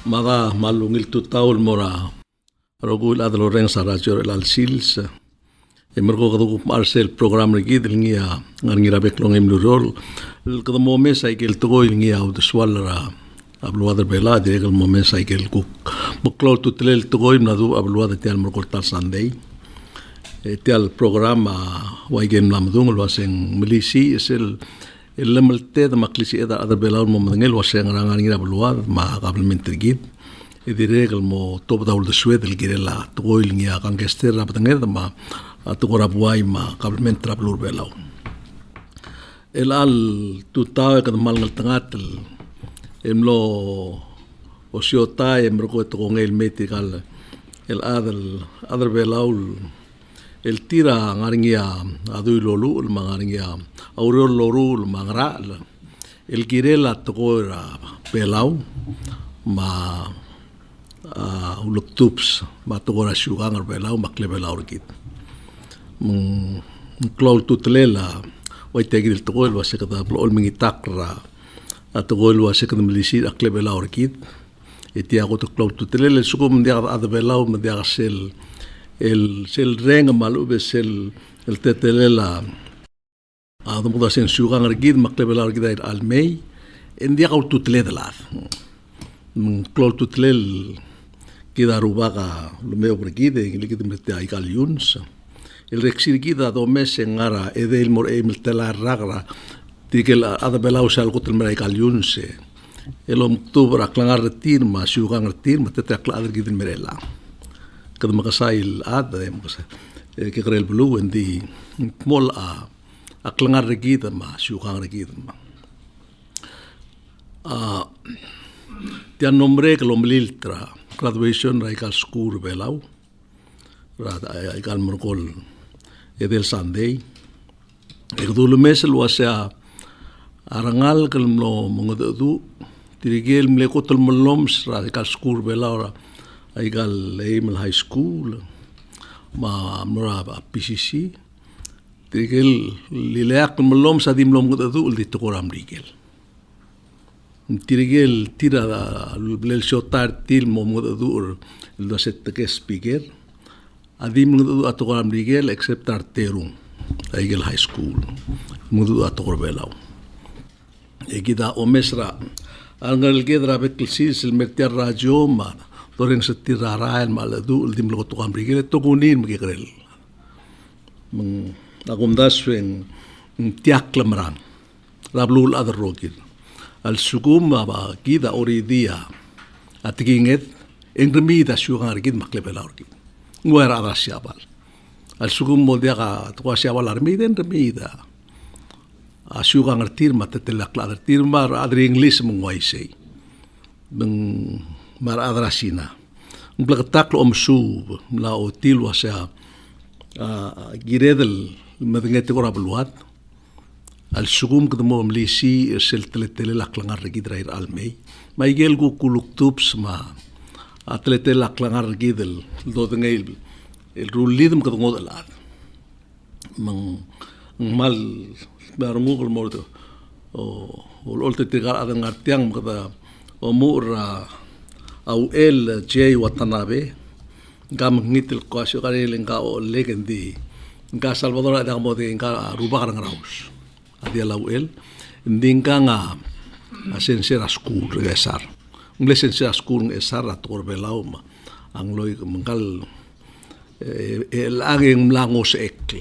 Mada malungil tu taul mora rogul adlo reng sa radio al sils emergo kadu Marcel program lagi ngia ngira beklong emlurol kadu momen cycle to ngia ud swalra abluada bela de momen cycle ku buklol tu tlel to nadu abluada tial morkortal sunday tial programa waigem namdung lo seng milisi esel lemelte da maklisi eda ada bela momengel waseng rangangira abluada ma kabelmente gid idi regel mo top daul de sued el girela toil ngia kangester rapatanged ma atugora buai ma kabelmente trablur belau el al tutau kad malngal tangatel emlo osiota emro to ngel metikal el adel belaul el tira ngaringia adu lolu el mangaringia aureo loru el mangra el girela togora belau ma uluktups ma togora shugangar belau makle belau git klol tutlela wai tegil togol wasekada ol mingitakra atogol wasekada milisi akle belau git etiago to klol tutlela sukum dia ada belau dia el renga malu besel el tetelela ado muda sen shugangar git makle belau git almei en dia kau tutlela klol tutlel kida rubaga lumeo brigide ngiliki mete ai kaliuns el rexir kida do mes ngara edel mor emil tela ragra tikel ada belau sal kutel mai kaliuns el octubre aklangar retir ma shugang retir ma tete akla adr gidin merela kad makasail ada makasa ke krel blue endi mol aklangar regida ma shugang regida ma tian nombre que lomliltra graduation raikal school belau raikal merkol edel sunday ekdul mesel wasya arangal kalmlo mongadu tirigel mlekotol moloms raikal school belau raikal leimel high school ma mora PCC tirigel lileak moloms adim lomgadu di tokoram rigel tirigel tira el shotar til momodur el doset que speaker adim mudu atoram rigel except arterum rigel high school mudu atokor belau egida omesra angal gedra bekelsis el merter radio ma doren setira rael maladu dim lo tokam rigel tokunin mgegrel agumdaswen tiaklamran rablul adrogil al sugum ba kida oridia atiginget engremida sugar gid maklebelar gid nguera adasiabal al sugum modiaga twasiabal armida engremida a sugar ngartir matetela klader mar adri english mungwaisei beng mar adrasina blagtak om sub la otil wasa giredel madengete gora bluat al sugum kedemo mlisi sel teletele laklangar regidra ir almei maigel gu kuluktups ma atletele laklangar regidel do dengail el rulidum kedmo delat mang mal barmugul mordo o olte tegar adangar tiang kada omura au el j watanabe gam ngitil kwasyo kanel nga o legendi nga salvador adamo de nga rubagar ngaraus adia lauel ndinga nga asensera school regasar unglesensera school esar ator belauma angloy mangal el ageng mlangos ek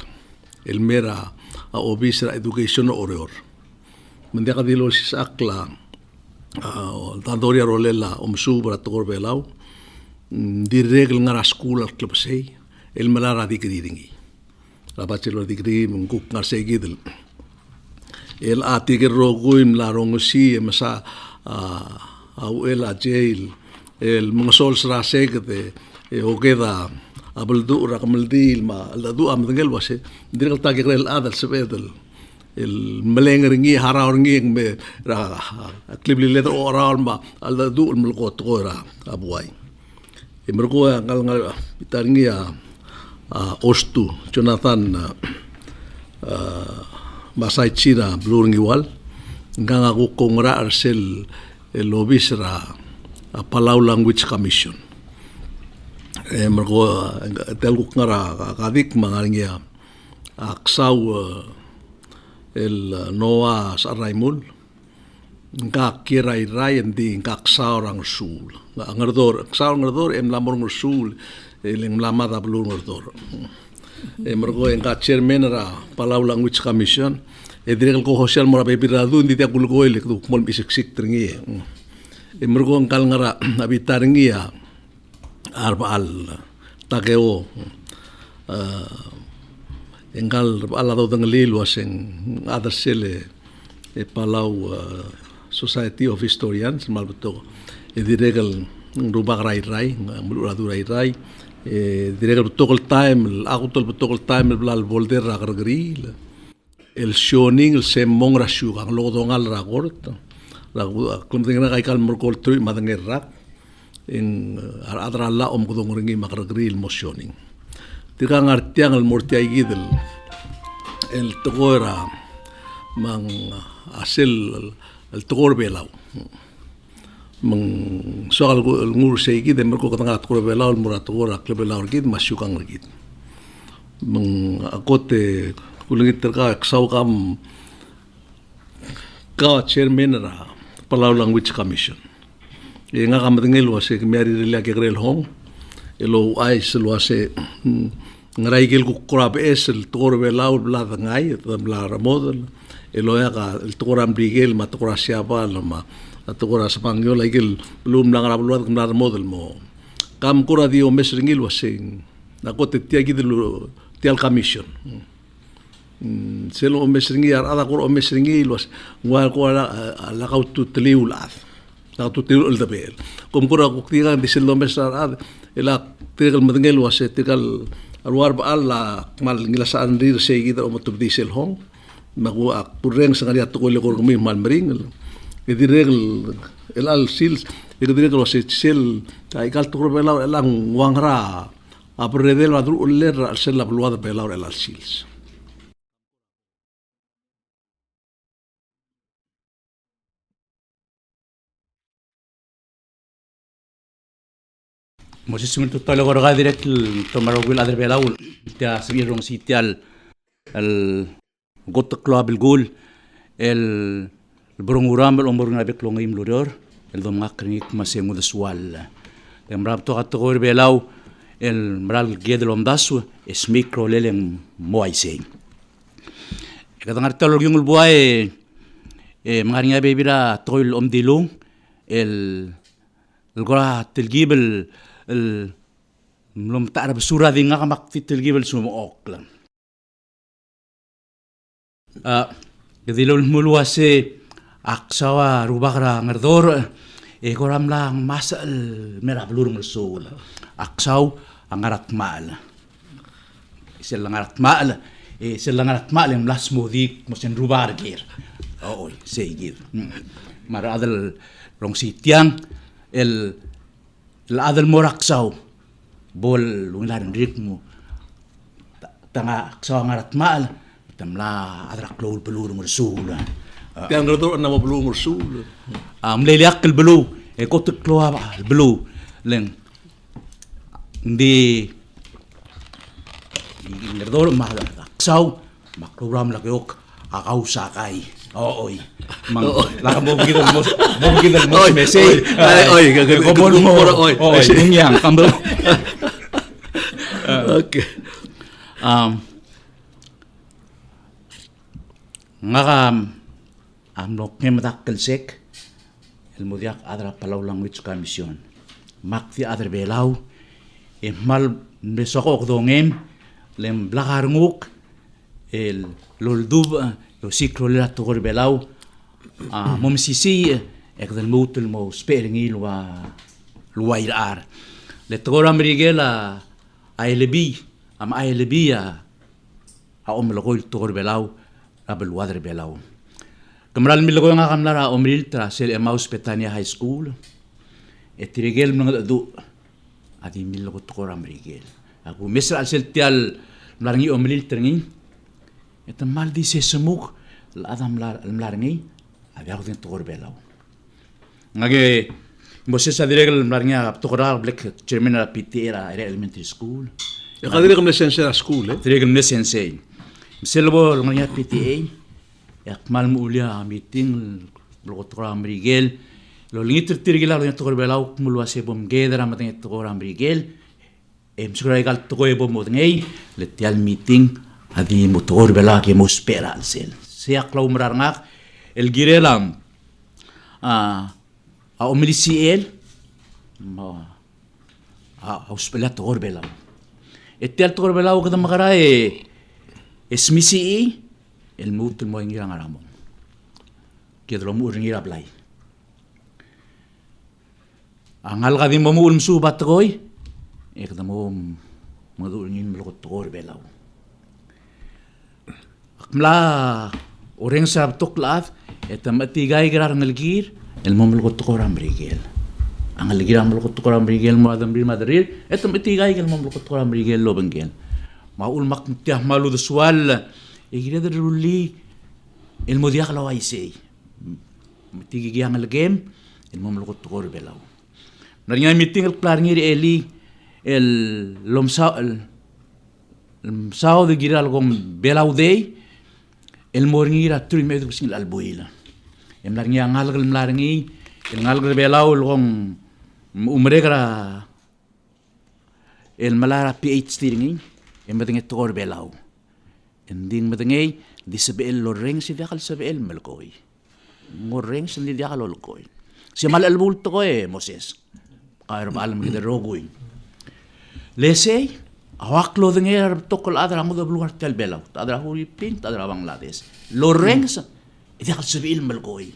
el mera a obisra education oror mendeka dilo sisakla tandoria rolela omsubra tor belau di regel ngara school al club sei el melara digringi la bachelor degree mungkuk ngarse gidel el atigir roguim la rongosi masa au el a jail el mongosol sra segde ogeda abeldu rakmaldil ma la du am dengel wase direl tagir el adal sebedel el melengeringi harawngi me ra klibli letter oral ma al du melqot gora abuai emergo ngal ngal pitarngia ostu Jonathan Masai Chira Bluring Wal, Ganga Kongra Arsel, el Obisra, Palau Language Commission. Mergo telguk ngara kadik mangaringia aksaw el Noah Saraimul nga kirai ndi nga aksaw rang sul ngardor aksaw ngardor lamor sul el lamada blur ngardor mergo nga chairman ra Palau Language Commission direk ko social mora bebiradu ndi ta kulgo ele ko mol bisik tringi mergo ngkal ngara abitaringia arbal takeo enggal ala do danglil waseng ada sele Palau Society of Historians malbeto diregal rubag rai muluradu rai diregal tokol time agutol tokol time blal bolder ragrgril el shoning el semong rasyu ang lodongal ragort ragu kumtingna kai kal morkol tru madangerak in adra la kudong ringi makaragri motioning. Tika ngartiang al mortia igidel el tokora mang asel el tokor belau. Mang soal ngur se igid merko katanga tokor belau el murat tokora klub belau gid masyukang gid. Mang akote kulingit terka ksau kam ka chairman ra Palau Language Commission. Nga kamatengel wase kemari rila ke grel hong elo ai selo wase ngaraigel ku korabe el tokor belau bla ngai bla ramodel elo ya ka el tokor ambrigel ma tokor siapa lama tokor spanyol igel belum nang rabluat kemar model mo kam kora dio mesringil wase nakote tiagi dulu tial commission selo mesringi ada kor mesringi was wa ko la kautu tliulat tu tiru el dabel kom kura kuktiga di selo mesar ela tigal madengel wase tigal alwar ba alla mal ngilasaan rir se gida o motu di sel hong magu ak pureng sangaria to ko le ko mi mal mering e direl el al sils e direl wase sel tai kal to bela elang wangra apredel adru ler al sel la bluada bela el al sils. Moses simulto tolo gorga direct tomaro gul adre belaul ta sibirong sitial el got club el gol el bronguram el omor na beklong im lodor el dom ngakring masengu de swal el mrab to categor belau el mral gedel omdasu es micro leleng moaise kadangar tolo gyungul buai mangaringa bebira toil omdilung el gora telgibel belum tak ada bersurah di ngak mak titel gibel semua oklan. Jadi lalu meluasi aksawa rubakra ngerdor koram lang masal merah belur mersul aksaw angarat mal. Selang angarat mal selang angarat mal yang las mudik mesin rubar gir. Oh, segir. Mara adal rong sitiang el adal moraksaw bol lungaran ritmo tanga aksaw ngarat mal tamla adrak lol belur mersul Tiang ngerdor na mo belur mersul mleliak el belu kotek kloa el belu leng ndi ngerdor ma aksaw makrogram lagyok akaw sakay oi mang la mo begitu mo mesi oi gagawin mo oi yang kambal okay ngakam amlok ngemak kelsek el modiak adra Palau Language Commission makti adra belau mal besok dongem lem blakarnguk el loldub yo sikro la togor belau mom sisi ek del mutel mo speringi lua irar le togor amrigela aelebi a om logol togor belau abel wadre belau kamral milogo nga kamlara omril tra sel Emmaus Petania High School etirigel mga du adi milogo togor amrigel aku mesra sel tial mlaringi omril trengi eta mal dice semuk la adam la mlaringi abi ako din togor belau ngage Moses sa direk larnya tukara black chairman la PTA la elementary school. Ya kadiri kam lesensya school eh. Direk ne sensei. Selbo larnya PTA. Ya mal mulia meeting lo tukara Miguel. Lo lingit tirgila lo tukara belau mulwa se bom gedra mateng tukara Miguel. Sugara gal tukara bom modngei letial meeting adi motor bela ke mospera al sel. Siak lau merarngak el girelam a omilisiel a hospela tor belau etel tor belau kada magara esmisi el mut mo ngira ngaramo ke dro mu ngira blai angal gadi mo ulm su batgoy kada mo madur ngin mo tor belau akmla orang sab tuklat etam atigay gerar ngelgir el momel ko tukora Miguel ang ngelgir ang ko tukora Miguel mo adam bil madrid etam atigay el momel ko tukora Miguel lo bengel maul mak tiah malu de swal igire de ruli el modiak lo aisei tigi gi ang el game el momel ko tukor belaw nanya meeting el klarngir eli el lomsa el sao de giral gom belaw day el morngira turi medu sing albuila em larngi ngalgal mlarngi el ngalgal belau lom umregra el malara PhD ngi em badenge tor belau ending badenge disabel loreng si dakal sabel melkoy moreng si dakal lolkoy si mal albul to Moses kayro alam gid rogoy lesey awak lo dengar tokol adra mo do lugar tel belau adra huri pin adra Bangladesh lorengs ida khasbil malgoy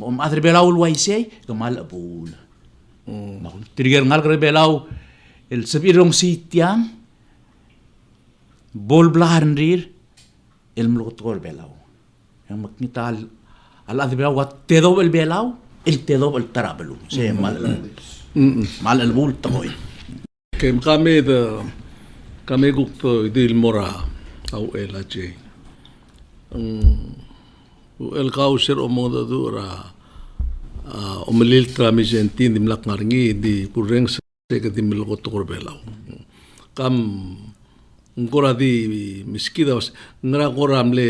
mo adra belau waisay kamal abul ma trigger ngal gre belau el sabirong sitiang bol blahanrir el mlotol belau yang maknita al adra belau wat tedo el belau el tedo el tarabelu se mal el bul toy Kem kami gukto idil mora au elaje el kauser omoda dura omelil tramisentin dimlak ngarngi di pureng se ke dimil kotor belau kam ngora di miskida ngra koram le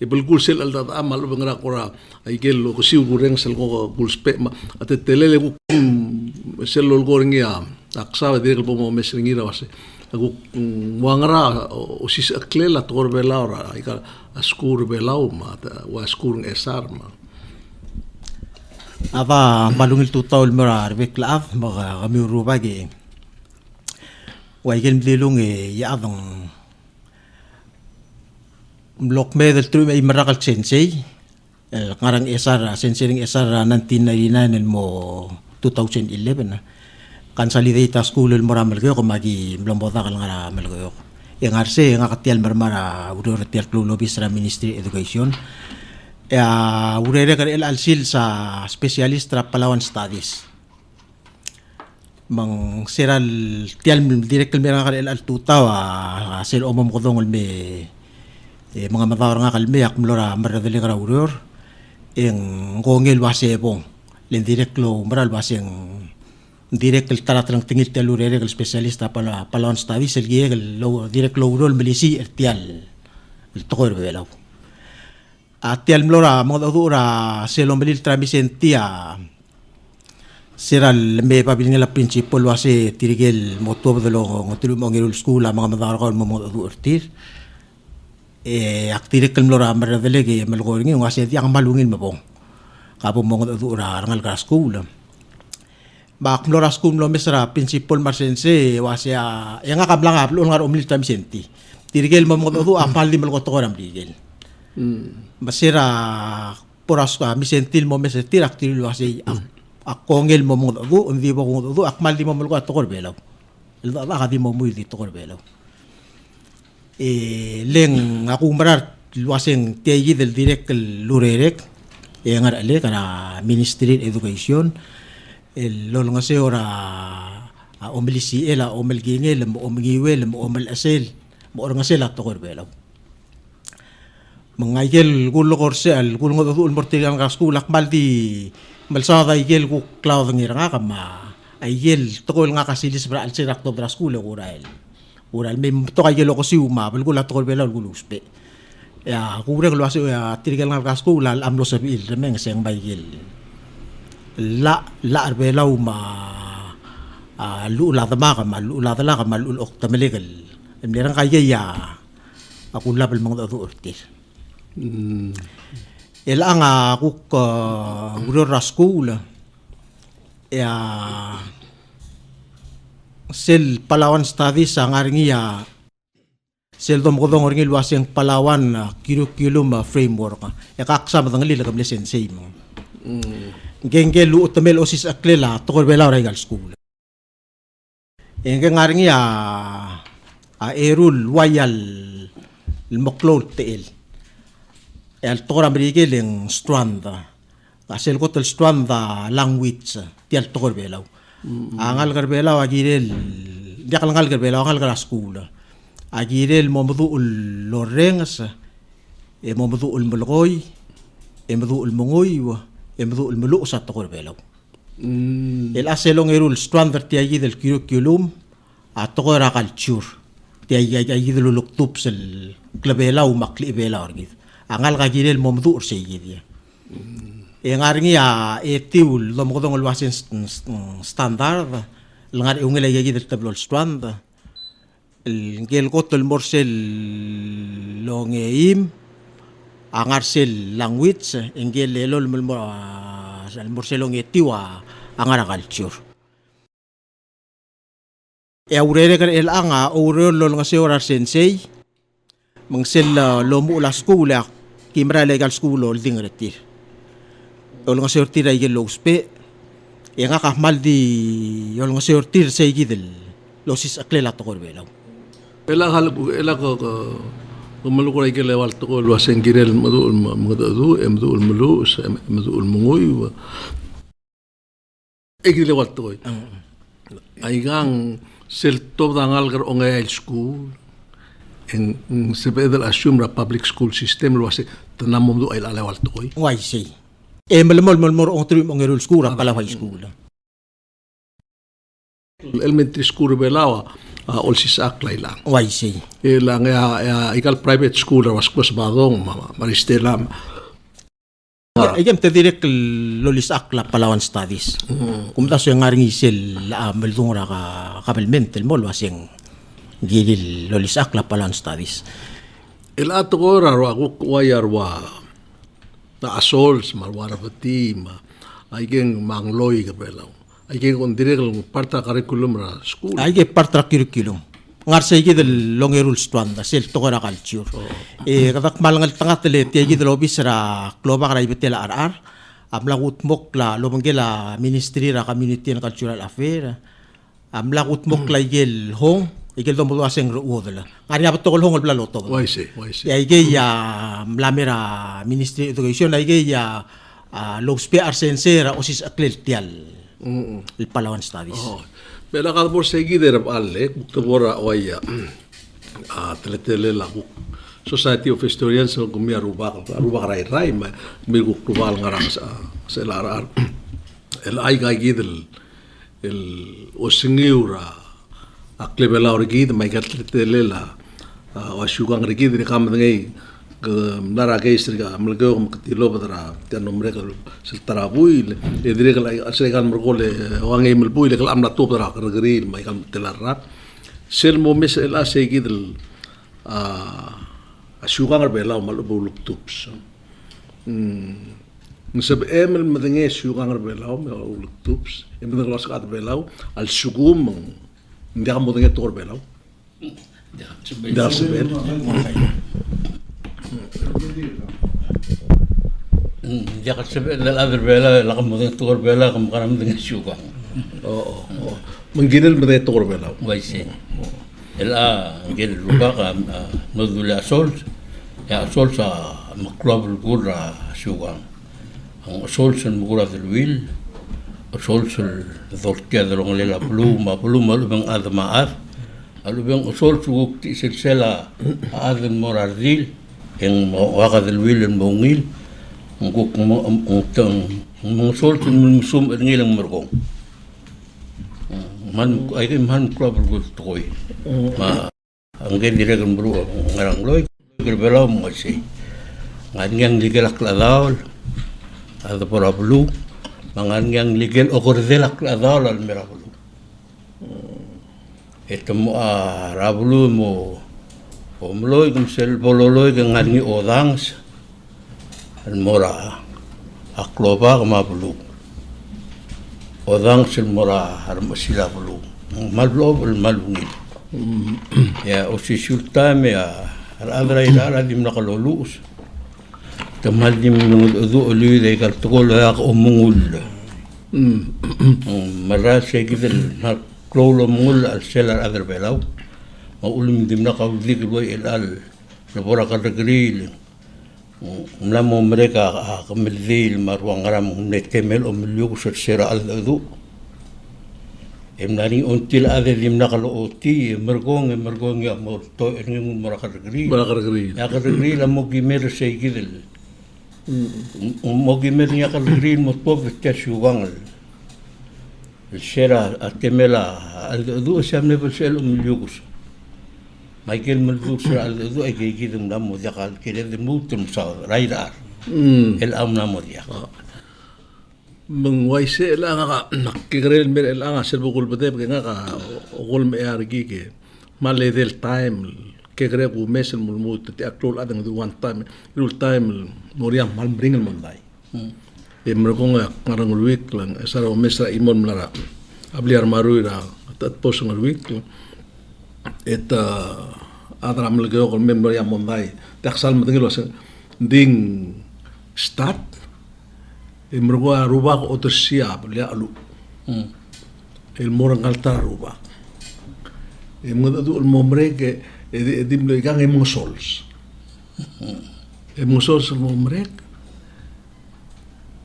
ibulgul sel al data amal ngra kora aigel ko siu pureng sel ko gulspe ate telele ku sel lol gorngia aksa dir ko mo mesringira wase aku wangara osis aklela tor belau ra ika askur belau ma wa askur esar ma ava malungil tutaul merar beklav maga kami rubagi waigen dilung ya avang blok medel tu mai marakal sensei ngarang esar sensei esar 1999 mo 2011 Consolidate School el moram melgo ko magi mlomboda kal ngara melgo yang arse yang akatial marmara udah retial klulo bisra Ministry Education ya urere kar el alsil sa spesialis tra Palawan Studies mang seral tial direct mera kar el altuta wa sel omom kodong me mga matawar nga kalme ak mlora maradeli kara uror en ngongel wase bong len direct lo maral waseng direct el taratrang tingil telurere el specialista para Palawan Studies el gie el direct lo urol melisi ertial el tokor belau atial mlora mga dura selo melil tramisentia seral me pabiling la principal wase tirigel moto de lo ngotulu mongirul school mga madar ko mo du ertir aktirek mlora maradele ge melgoringi wase di ang malungin mabong kapo mga dura rangal ka school bak mlora school lo mesra principal marsense wasya yang akablang aplo ngar umil tramisenti tirigel mo mga du apal di melgoto ko ram digel masira poras ka misentil mo mes tirak tiril wase akongel mo mo do undi bo ko do akmal di mo mo ko tokor belaw el ba ka di mo muy di tokor belaw leng aku marar waseng teyi del direct lurerek ngar ale kana Ministry Education el lol ngase ora omilisi ela omelgingel mo omigiwel mo omel asel mo ora ngase la tokor belaw mga igel gulo korse al gulo ngo ul mortigan ka skulak maldi malsa da igel ku cloud ngira nga kama igel tokol nga kasilis bra al sirak to bra skule ural mem to igel ko si uma bal gula tokol bela gulo uspe ya kubre ko aso ya tirigal nga ka skula al amlo sabil remeng seng baigel la arbela uma lu la tama ka mal lu la tala ka mal ul ok tamelegal emlerang kaya ya aku label mga do urtir ang aku ke guru raskul ya sel Palawan studies ang aringi ya sel dom kodong aringi luas yang Palawan curriculum framework ya kaksama tang lila kamle sensei mo gengge lu utamel osis aklela tokor bela regal school yang ngaringi ya erul wayal المقلول تقل التقرا بريجي لين ستراندا عشان قلت الستراندا language ديال التقر بيلاو انغال غربيلاو اجيرل ديال انغال غربيلاو انغال غرا سكول اجيرل موضوع اللورينس موضوع الملغوي موضوع المغوي موضوع الملوء التقر بيلاو الاسلون يرول ستراندر تيجي del curriculum التقرا culture تيجي دلو لكتوبس الكلبيلا ومقلي بيلا ورجيد angal kagirel momdur seyidi yang arngi ya etiul lo mo dong wasin standard langar ungela yagi del tablol strand ngel kotol morsel longeim angar sel language engel lol morsel longetiwa angar culture aurere kan el anga aurel lol nga seorar sensei mangsel lomu la skula kimra legal school ol dingretir ol nga seortir ay gel lospe nga kahmal di ol nga seortir say gidel losis aklela to korbelaw ela ko malu ko ay lewal to ko luasen girel madu mulu madu mungoy ay lewal to ay gang sel to dangal gar ongay school en se bedel assume la public school system lo hace tanamom do ay alawal to koy why say malamol on trim on erul school pala high school elementary school belawa all si saklay lang why say lang ya ikal private school was badong maristelam igam te direct lolis akla Palawan studies kumta so yang ngaring isel meldung ra ka kabelmentel mol waseng gilil lolis akla Palawan studies el ato ko raro ako wayar wa na asols marwara pati ay geng mangloy ka belaw ay geng on direct parta curriculum ra school ay ge parta curriculum ngar sa igi del longerul stranda sel to ra culture katak malangal tangat le ti igi del obis ra kloba ra ibetela ar amlagut mok la lomanggela ministry ra community and cultural affair amlagut mok la igel hong igel dom bulo aseng ruodela ngari abat to hong bla loto why say ya igi ya mlamera ministry education ay igi ya lospe arsense ra osis aklel tial el Palawan studies Bela kalau bor segi der alle kukto bora waya teletele la Society of Historians ko mi aruba rai ma mi kukto bal ngarang sa larar el ay gidel el osingiura akle bela orgid mai teletele la wasugang rigid ni kam ngai nara geistri ga melgo mktilo badra tan nomre kal sil tarabui le dire kal asre kan mergole wangi melbui le kal amna top dra geril mai kal telarra sel mo mes el ase gidel asugang bela mal buluk tups Nsab emel madenge asugang bela mal buluk tups emel glas kat bela al sugum ndi am madenge tor bela da sebel Jakat sabi laladar bela lakam mo din tukor bela kam karam din syuga. Mengginil mo din tukor bela. Waisi. Ela ngel ruba ka modula sol. Ya sol sa maklab gura syuga. Ang sol sa mugura del wil. Sol sa dortia del nglela pluma lubang admaaf. Alubang sol suguk ti silsela adan morardil. yang waka del wilan mongil nguk mga sol ng sum ngilang merkong man ay man club gusto ko ma ang dire kan bro ngarang loy gerbelaw mo si ngang legal akladal ada por ablu ngang legal okordelak akladal al merablu ito mo rablu mo omloy kum sel bololoy ngangi odangs al mora akloba kama bulu odang sil mora harma sila bulu malblo bul malungil ya o si sulta me adra ila dim nakalulus tamal dim nungul udu uli de kal tukol ya umungul mara segidel na klolo mungul al selar adra belaw maulim dim nakawdik loy al labora kadagri Mlamo mereka kemildil marwang ram netemel omlyug sera al du emnani until ade limna kalo oti mergong ya morto engum marakar gri ya kar gri la mogimer seigidel mogimer ya kar gri motpo vete shugang sera atemela al du samne bel omlyug Michael Maldur sera al du ay gigidum namo jakal kile de mutum sa raidar el am namo dia mengwaise la nga nakigrel mer el anga sel bugul bede nga ka ugol me argi ke male del time ke gre bu mesel mulmut te aklol adang du one time rule time moriam mal bringel mondai e mer ko nga ngarang week lang sara mesra imon mlara abliar maru ira tat posong week eta adram lego kol member ya mondai taksal mengil was ding start imrgo aruba ko otosia blia alu el morang altar aruba imngadu el momre ke edim le gang emosols emosols el momre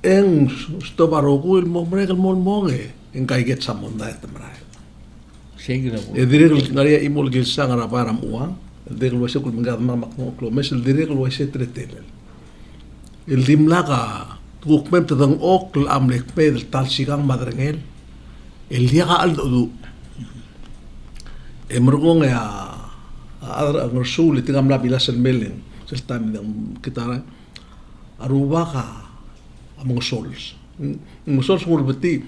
en sto barogu el momre el molmonge en kaiget sa mondai tamrai segera dire ngaria imol gil sang ara param uang dire lo sekul mengad mamak no klo mesel dire lo se tretel el dimlaka guk mem tadang ok am lek pedel tal sigang madrengel el dia ka al du emergong ya adra ngursul tingam la bilas el melen sel tam kitara aruba ka among sols sols ngurbeti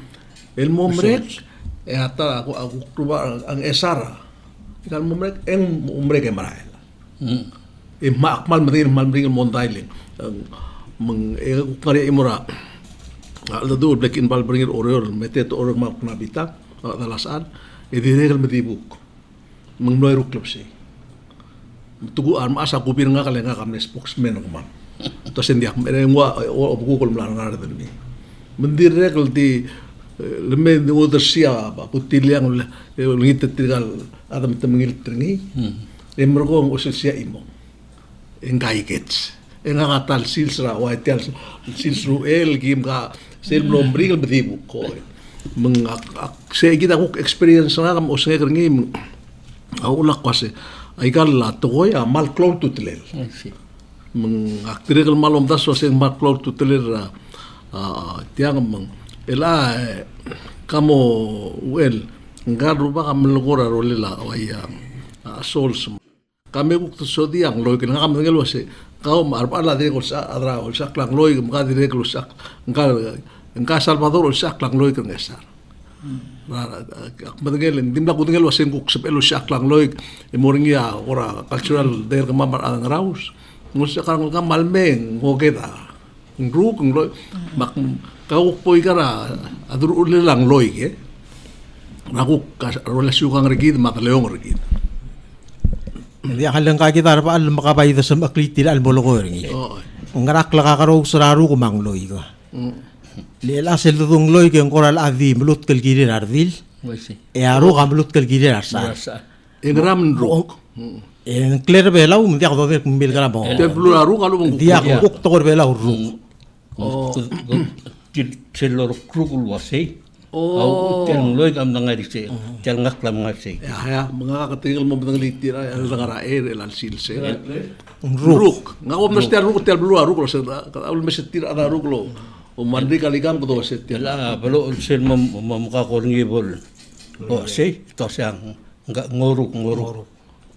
el momrek ata aku keluar ang esara kan momrek eng momrek emarael makmal mending mondailing meng kari imura ala do black in bal bringir oror metet oror ma kunabita dalasan diregal medibuk meng noy ruklop si tugu arma asa kupir nga kalenga kamne spokesman ko man to sendiak merengwa o google mlar ni mendiregal di lemme udah siapa putih yang ngit tinggal adam temengil tringi emergong usia imo engai gets engatal silsra waitel silsru el gim ka sel blombring bedibu ko mengak se kita ko experience nga kam usnge kringi aulak kwase ay kala to ya mal cloud tutlel mengak tirgal malom das wase mal cloud tutlel tiang meng ela kamo well ngaru ba kam logora rolela waya sols kami ko so diang loy ken ngam ngel wase kaum arba la de ko sa adra ko sa klang loy ka dire ko sa ngka Salvador sa klang loy ken esar madagel dimla ko ngel wase ko sa pelo sa klang loy e moringia ora cultural der ka mamar ang raus ngusa kang malmeng ko kita ngru kung loy mak kau poi kara adur ule lang loy ke aku relasyon kang regid mataleong regid Hindi akalang kakita pa alam makapayda sa makliti al boloko ringi ngarak la kakaro sararu kumang loy ko lela sel dung loy ke koral adi mulut kel girir ardil e aru kamlut kel girir arsa engram rok en clear belaw hindi ako dobe kumbil kana bo te blue aru kalu mong dia ko ukto belaw ru celor krugul wase Oh. Tiyan loy kam nangay si. Tiyan ngak lam nga si. Ya, mga kakatingal mo batang litir ay ano nga raer el alsilse. Ruk. Ruk. Nga ko mas tiyan ruk tiyan blua ruk lo sa kaul mes tira ana ruk lo. O mandi kaligam ko do sa tiyan. Yala balo sel mamuka ko ngibol. O si to siyang ngoruk.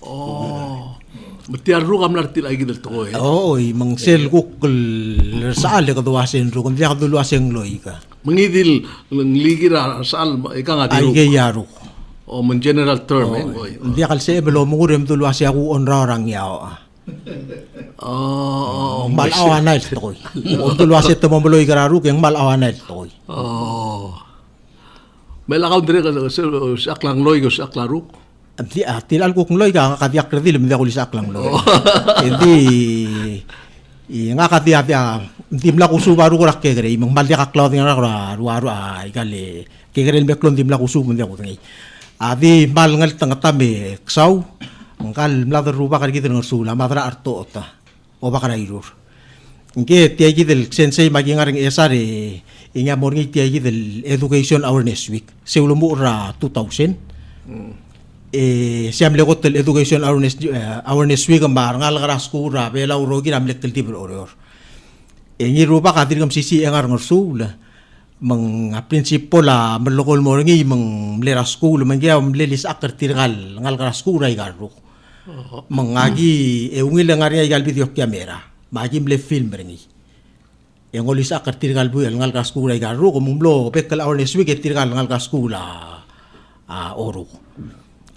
Oh. Tiyan ruk am nartil ay gidel to eh. Oo, mang sel kuk saal ka duwasin ruk, hindi ka duwasin loy ka. Mangidil ng ligira sal ika nga Ay diruk. kaya ruk. O man general term eh. Oy. Hindi ka se belo mo rem duwasi ako onrarang yao. Oh. Malawa na ito koy. O duwasi to mo loy ka ruk, yung malawa na ito koy. Oh. May lakaw dire ka sa aklang loy ko sa aklang ruk. Di tilal ko kung loy ka kadiak kredil hindi ako lisak lang loy. Hindi nga kadiak dim la kusubaru ko rakke gre mang balya ka clothing ra ruaru ay gali kegre me klon dim la kusub hindi ako ngai. Adi mal ngal tangtame ksaw ngal mladar ruba ka gidel ngasula madra arto ota o baka rairur. Nge tiagi del sensei magingaring esare inga morngi tiagi del education awareness week seulumu ra 2000 siam legot el education awareness week ang ngal garas ko ra bela urogi ram lektel tibur oror ngi ruba ka dirgam sisi engar ngorsul mang prinsipo la melokol morngi mang lera school mangya lelis akter tirgal ngal garas ko ra igaruk mangagi ungil ngari igal video camera magi mle film rengi yang olis akter tirgal bu ngal garas ko ra igaruk mumlo bekal awareness week tirgal ngal garas ko la oruk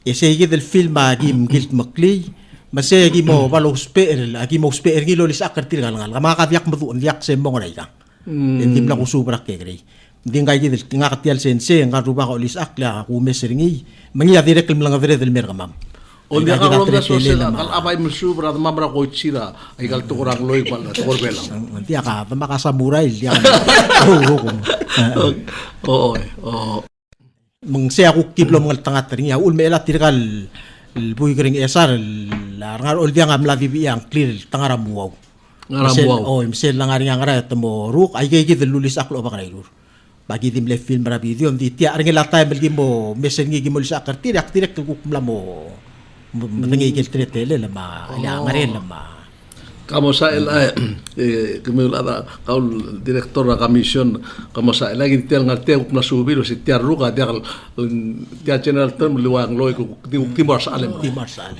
Esegi del film agi mgilt makli masegi mo balo speer agi mo speer gilo lis akar tirgal ngal kama kadiak madu ndiak se mo ngai ka endim la kusubra ke grei dingai gi del tinga katial sense nga ruba ko lis akla ku mesringi mangi adire kel mlanga vere del mergamam O dia ka ronda sosial kal abay musubra mabra ko chira ay gal to kurang loy pal to korbela. Nanti ka maka samurai dia Oo. Mang saya aku kiblo mga tangat ring ya ul mela tirgal buy kring esar larngar ul dia ngamla bibi yang clear tangara muaw Ngaramuaw. oh misel lang nga ngara temo ruk ay kay gid lulis aklo ba kanay bagi dim le film ra video di tia ring la time gi mo mesen gi mo sa akar tirak ko kumla mo matangi gil tretele lama ya ngare lama Kamo sa ila kami ada kaul direktor na kamisyon kamo sa ila gitial ngarte uk nasubir si tiar ruka dia general term liwang loy ku timor sa alem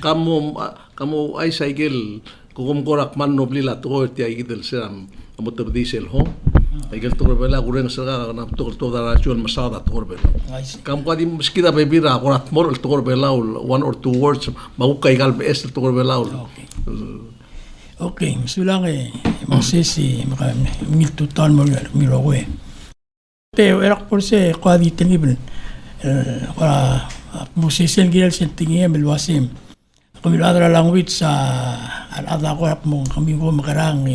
kamo ay saigel kukum korak man noblila to tia gidel seram amo to diesel ho ay gel to bela gureng sa na to darasyon masada to bela kam kadi skida bebira korat mor to bela 1 or 2 words magukay gal bes to bela Okay, sulang masisi mil total mirowe. Pero erak por se kwadi tenibel. Para musisi gilal sentingi belwasim. Kami ladra language sa alada ko mo kami ko makarang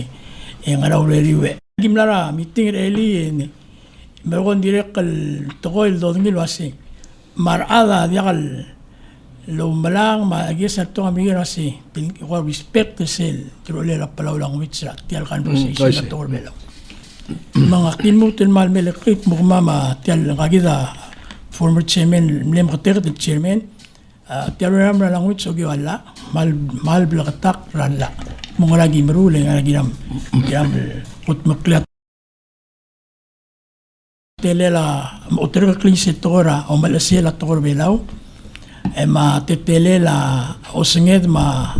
ang araw reriwe. Gimlara meeting reli meron direct tokoil dodngil wasi. Marada diakal lo malang maagi sa to kami kasi ko respect to sel trole la palaw lang witsra tial kan position na to belo mga kinmutin mal melekit mo mama tial kagida former chairman mlem kater the chairman tial ram lang wits ogi wala mal blakatak rala mo lagi merule nga ginam ut maklat telela otra klise tora o malasela tor belaw ma tetele la osenged ma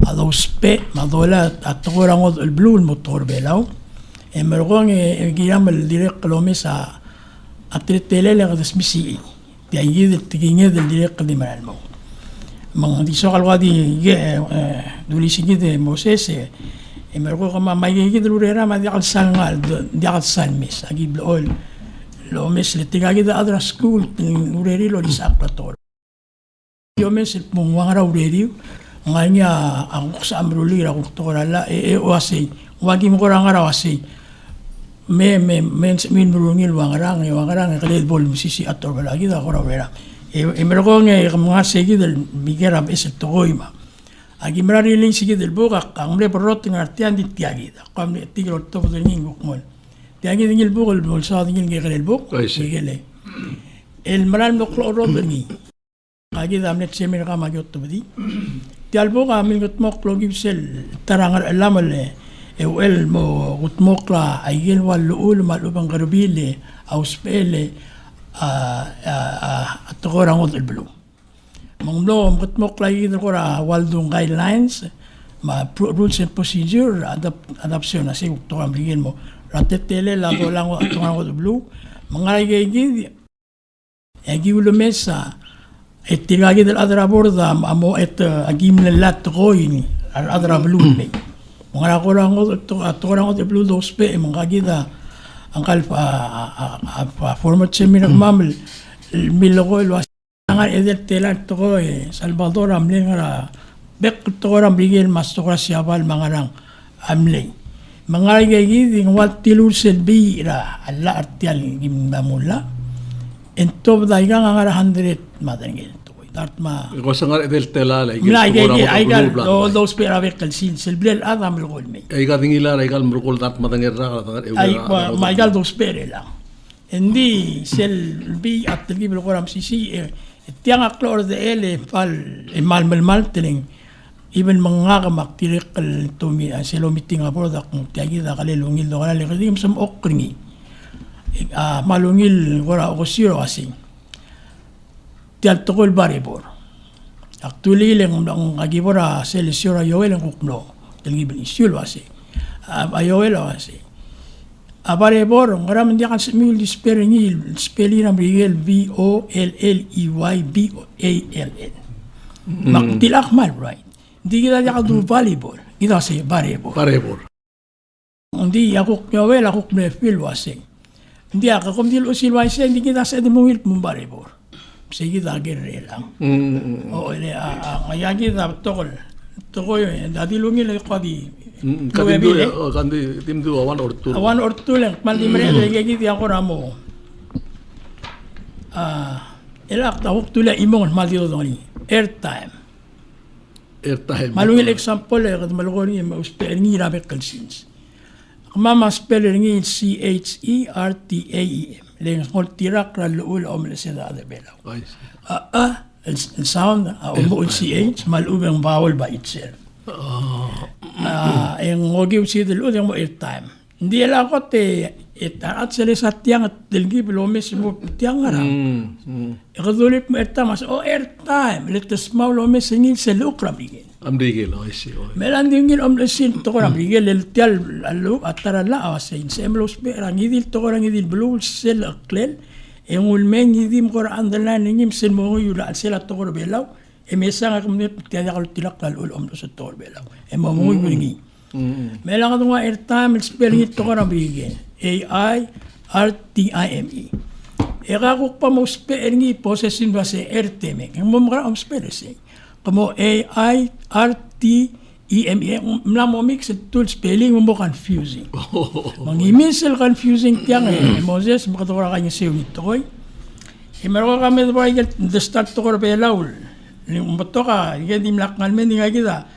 adospe ma dola atorang od el blue motor belaw mergong giam el direct kilomesa atretele la gasmisi ti ayid tiginge del direct di malmo mang di so kalwadi duli sigi de moses mergo kama mayigi dulurera ma di kalsangal di kalsalmis agi blol lo mes le tigagi da adra school ureri lo disaklator yo mes mong wangara ureri nganya ang sa amruli ra ko torala wasi wagi mo ko rangara wasi me min murungil wangarang kalid bol musisi ator balagi da ko ra mergo nga mga segi del bigera es togoima agi marari sigi del buka ang le porot ng artian di tiagi da kam tigro to del ningo kmol tiagi dingil bukol bol sa dingil kalid buk gele el maral no kloro bengi agi damnet semin ka magyot tubdi tialbo ka mingot mo klogi sel tarangal alamale el mo gutmokla aigel walul malubang garbile auspele atogorang od elblu monglo gutmokla aigel kora waldung guidelines ma rules and procedure adaptation asi to ang bigin mo ratetele la dolang atogorang od elblu mga gigi ulo mesa tilagi del adra borda amo agim lat koin al adra blue mga korang atorang od blue dos pe mga gida ang kalpa format seminar mamel milogo lo nga edel telat to Salvador amle nga bek to ram bigel mas to siabal mga rang amle mga gigi wat tilur selbi ra alla artial gimamula ento daiga nga 100 madengel to dart ma Ko sa nga del tela la ay gal dos per avec el sil selblel adam el gol me ay ka dingila ay kal murkol dat madanger ra ay ma gal dos per la hindi selbi at el gibel goram sisi tiang aklor de ele fal mal teling even mga kamaktirik to mi selo meeting abroad kung tiagi da kalelungil do kala lekim sam okringi malungil gora okosiro kasi tial tokol baribor actually lang ang agibora selisura yoel ang kukno telgibin isyul kasi ayoel kasi baribor ngaram dia kan semil disperingi spelling ng Miguel VOLLEYBOALN maktilak mal right hindi kita dia do volleyball kita si baribor hindi ako yoel ako knefil wasi hindi ako kung dilo silway siya, hindi kita sa edemungil mumbaribor. Sige, dagir lang. Oo, kaya kita, tokol yun, dati lungil ako di. Kandi timdu 1 or 2. 1 or 2 lang, mali mali, kaya kita ako ramo. Ilak, tahok tula imong, mali ito ni, airtime. Malungil example, malungil yung mauspe, hindi namin kalsins. Mama speller ngi CHERTAEM leng hol tirak ra lul om le seda de belaw el sound mo CH malub ang vowel by itself en ngogi si del udeng mo airtime hindi la ko te at sele sa tiang at delgi belo mesmo tiang ara ikadulip mo airtime o airtime let the small lo mesingil sa lukra bigin Amdigil, I see. Melan dingin sin to ko Miguel el tial allo atara la asin semlos be rangidil to ko rangidil blue sel aklel en ulmen yidim ko andalan nim sen mo yula sel to ko belaw e mesa nga kumne tiya ko tilak kal ulom do sa to belaw e mo mo ngi melan ko nga airtime spelling to ko Miguel AIRTIME e ka ko pa mo spelling possession ba se airtime mo mo am spelling como AIRTEME mla mo mix tool spelling mo confusing mangimisel confusing tiang Moses makatora kanya siyo nito koy meron kami ba the start to ko belaw lim boto ka hindi mlakngal men nga kita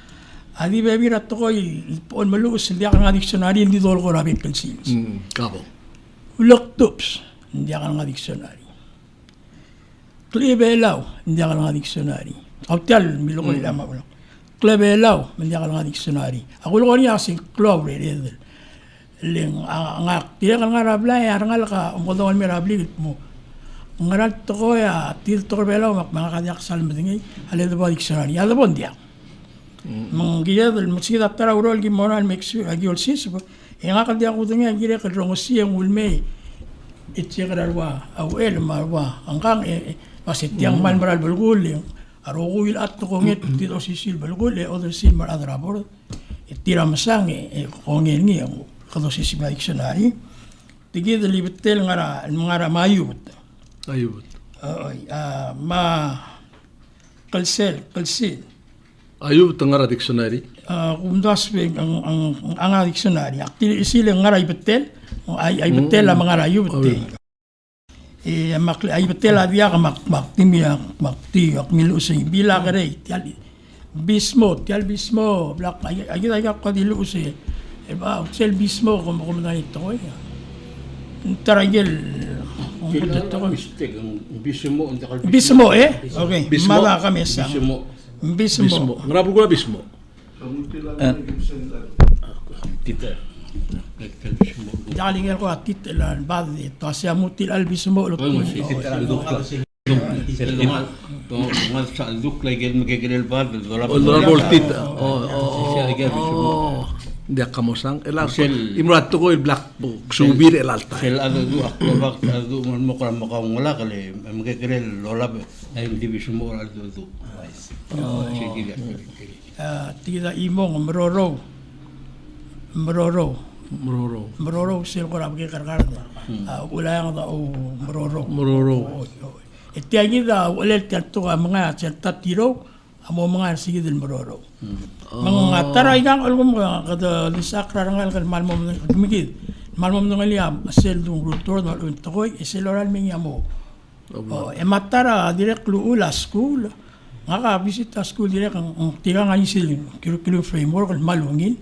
adi baby rat ko on malus hindi ka nga dictionary hindi dol ko rabbit conceals Kabo. Loctups hindi ka nga dictionary Klebelaw hindi ka nga dictionary Hotel, miloko nila maulang. Klebelaw, hindi ka nga dictionary. Ako lang niya kasi club, rin. Tira ka nga rablay, arangal ka, umodongan may rabli mo. Ngaral to ko, til to ko belaw, mga kadiyak salma dingay, halid ba dictionary. Yada po, hindi ako. Mga gilid, magsigit tara urol, gimoral, make sure, agiol sis, nga kadiyak ko dingay, gilid ka rongosi, ang ulmay, itsi ka darwa, awel, marwa, angkang, kasi tiyang man maral bulgul, Arogul at kongit dito si sil balgol other sil mar adrabor tira masang kongel ngi kado si sil dictionary tigi de libetel ngara mayut ma kalsel ayub tangara dictionary kumdas beng ang dictionary akti sil ngara ibetel ay betel mga rayu betel ay betela dia ka maktimia makti ak milusing bila kare tial bismo black ay ka dilusi ba sel bismo como na ito taragel Mistake, ang bismo, ang takal Bismo eh? Okay, Bismo. mara kami sa bismo. Bismo. Bismo. Ngarapul ko na bismo. Tita. Bismo. Jaling ko atit lan badi to siya mutil al bismo lo. Tungal sa alduk lagi magkikilal ba? Honorable Tita. Hindi ka mo sang. Imrat ko yung black book. Subir el alta. Sel ado du aklabak ado mo kram mo kang wala kali magkikilal lola ay hindi bismo ado du. Sige. Tida imong meroro. Meroro sil ko rabge karkar. Ulayang da o meroro. Itiyangi da ulit to mga tatiro amo mga sige din meroro. Mga taray kang algom kada lisakra rangal kan malmom gumigid. Malmom nang liam sel dung rutor na untoy eseloral mingyamo. Matara direct luula school. Nga bisita school direct ang tiga nga isil curriculum framework malungin.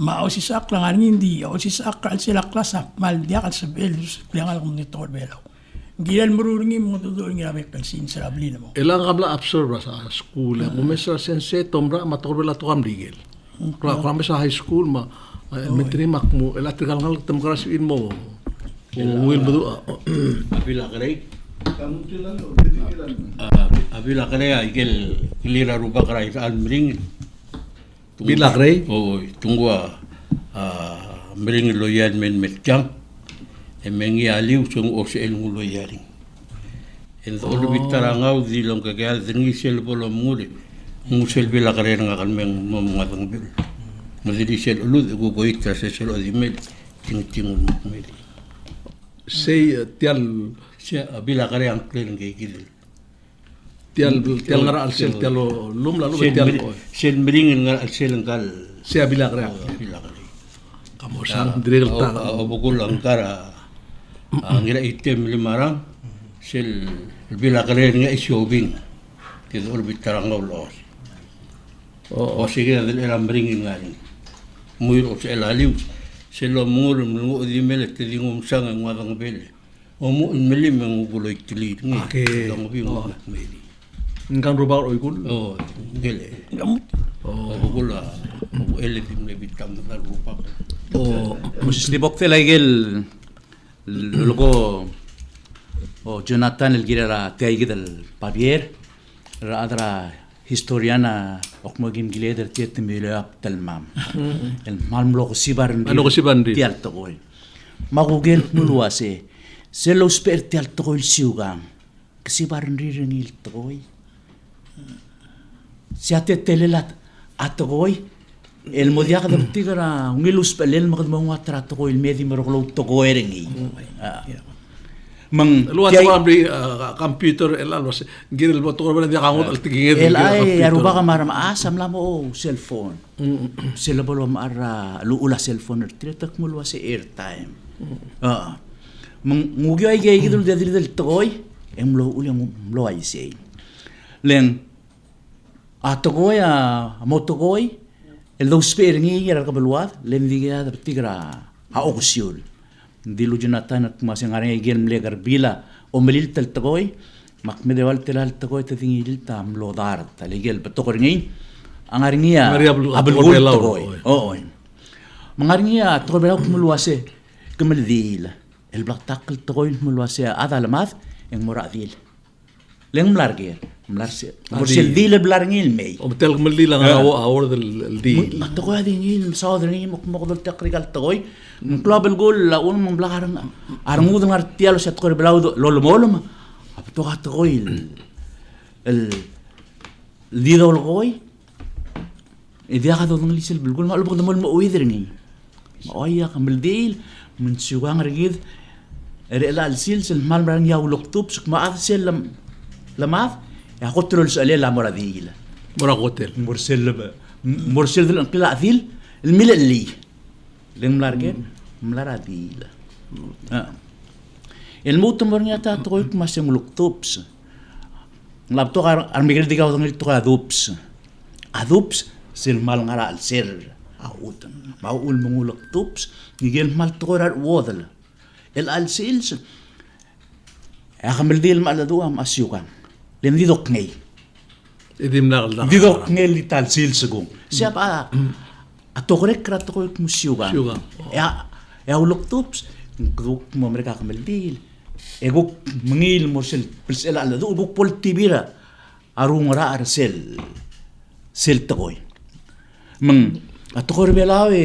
Mao si sakla nga hindi o si sakla sila klasa mal dia kal sabel klangal komunitor belaw. Gilan murungi mo tudo nga rabe kan sin sarabli na mo. Ilang kamla absorb sa school. Kumesa sense tombra matorbela to kam ligel. Kung sa high school ma elementary makmo electrical ngal temkras in mo. Will bedu. Abila kare. Abila kare igel kilira ruba kare al mring. Bila kare. Oh, tungwa mring loyan men metjang. Mengi aliu sung osel ngulo yaring. En todo bitarangau di long kagal dengi sel polo mure. Musel bila kare nga kalmeng mamatang bil. Masidi sel ulud ko ko itra sel odimel ting mel. Say tial Bila kare ang clear ng kikil. tial ngara al sel tial lum lalu tial Sel mring nga sel ang kal. say bila kare. Bila kare. Kamu sang direl ta. Bukul ang kara. Ang gira item limarang sel bila kare nga isyobing. Tito ulbit tarang los. O sige na dil eram mring nga rin. Muyro sa elaliw. Selo mur mo di mele te di ngum sang ang wadang bele. O mo melim ang guloy tilid ngi. Okay. Dong bi mo meli. Ngan rubar oikul. Oh, gele. Oh, bukula. Eletim le bitam na rupak. Oh, Musis libok te laigel lugo o Jonathan el gira te aigid el papier ra adra historiana okmogim gileder tiet milap telmam el malmlo ko sibaran Ano ko sibaran rin? ti alto ko magugel mulwase se lo sper ti alto ko siugang sibaran rin il toy si ate telelat atoy el modiak da tigara ngilus pelel magad mo trato ko il medi maroklo to ko erengi mang luat ko amri computer el alwas girel mo to ko dia kangot al tiginged. el ay aruba ka maram asam la mo cellphone sila bolo mara luula cellphone tretak mo luwa si airtime mang ngugyo ay gay gidul del toy emlo ulang lo ay say len atogoy motogoy el dos peringi era kabaluat lemdiga da tigra a okusyul dilu Jonathan at masangare igel mlegar bila o melil tal tagoy makmedewal telal tagoy ta tingil ta mlodar taligel batokorngi ang aringia abulgul tagoy oo mangaringia tobela kumulwase kemeldil el blaktakal tagoy mulwase adalmat en moradil leng mlarger mlarse morsel dil blarngil mei O tel mali lang awor del di. Matakoy din yun, sa other name, makmakadol takrigal takoy. Global goal, laun mong blakarang, arangudang artialo sa takoy belaudo, lolomolom. Apato ka takoy, didaw lakoy. Idiya ka daw ng lisil bulgul, maalubag na mo mauwidir ni. Maoya ka maldil, mensyugang rigid, erela alsil, sil malmarang yaw loktub, suk maat sil lamat, ako trol sa alila moradil. Mura hotel. مرسل ذل انقلاع ذيل الملء اللي لملارجين ملارا ذيل الموت مرنيا تا تقولك ما سملك توبس لابتو ارميغل ديغا ودنغل تو ادوبس ادوبس سيل مال غرا السير اود ما اقول مولك توبس يجي مال تقول وودل الالسيلز Akamildil maaladua asyukan. Len didok ngay. Idim na Didok ngay lital sil segong. Siapa ato korek krato ko musyukan. Syukan. Ya ulok tups guk mo mereka akamildil. Guk mengil mo sel aladu guk poltibira arung ra arsel takoy. Ato ko rebelawe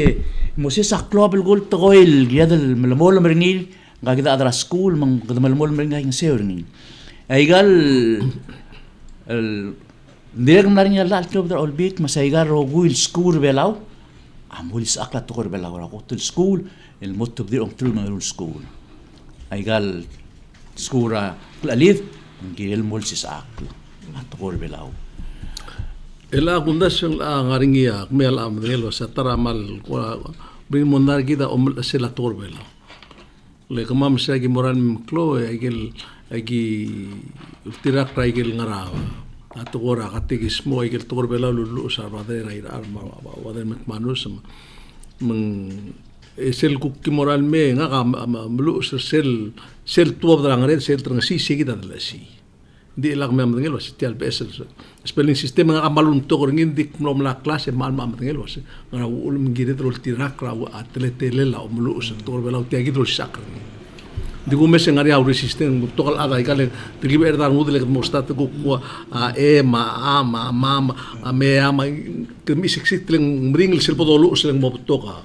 mo sa global goal takoy giadal malamol meringil nga kita adra school mang kadamalamol meringa yung sewring. Aigal direk narinya la club der olbik masaigar roguil school belaw amulis akla to ko belaw ra ko til school el motto dir on tul no school. Aigal skura lalid ngil mulsis akla to ko belaw. Ela kundas yung ngaringiya mel am ngelo sa taramal bring mondar kita sila torbela. Le kamam sa gi moran klo agil tirak raigil ngara ato ora katigis mo agil torbela lulu sa radera ir arma wader manus meng esel kukki moral me nga mlu sel tuwa drangare sel trang si kita dalasi di ilang me amdengel was tial besel spelling system nga kamalun to ngin dik mlom la klase mal ma amdengel was nga ul mngire drol tirak ra atlete lela mlu sa torbela tiagi drol sakr di gumes ngari au resisten tokal ada ikale tigi berdar mudle mostat ko ma kemi seksitleng mringil sel podolu sel mo toka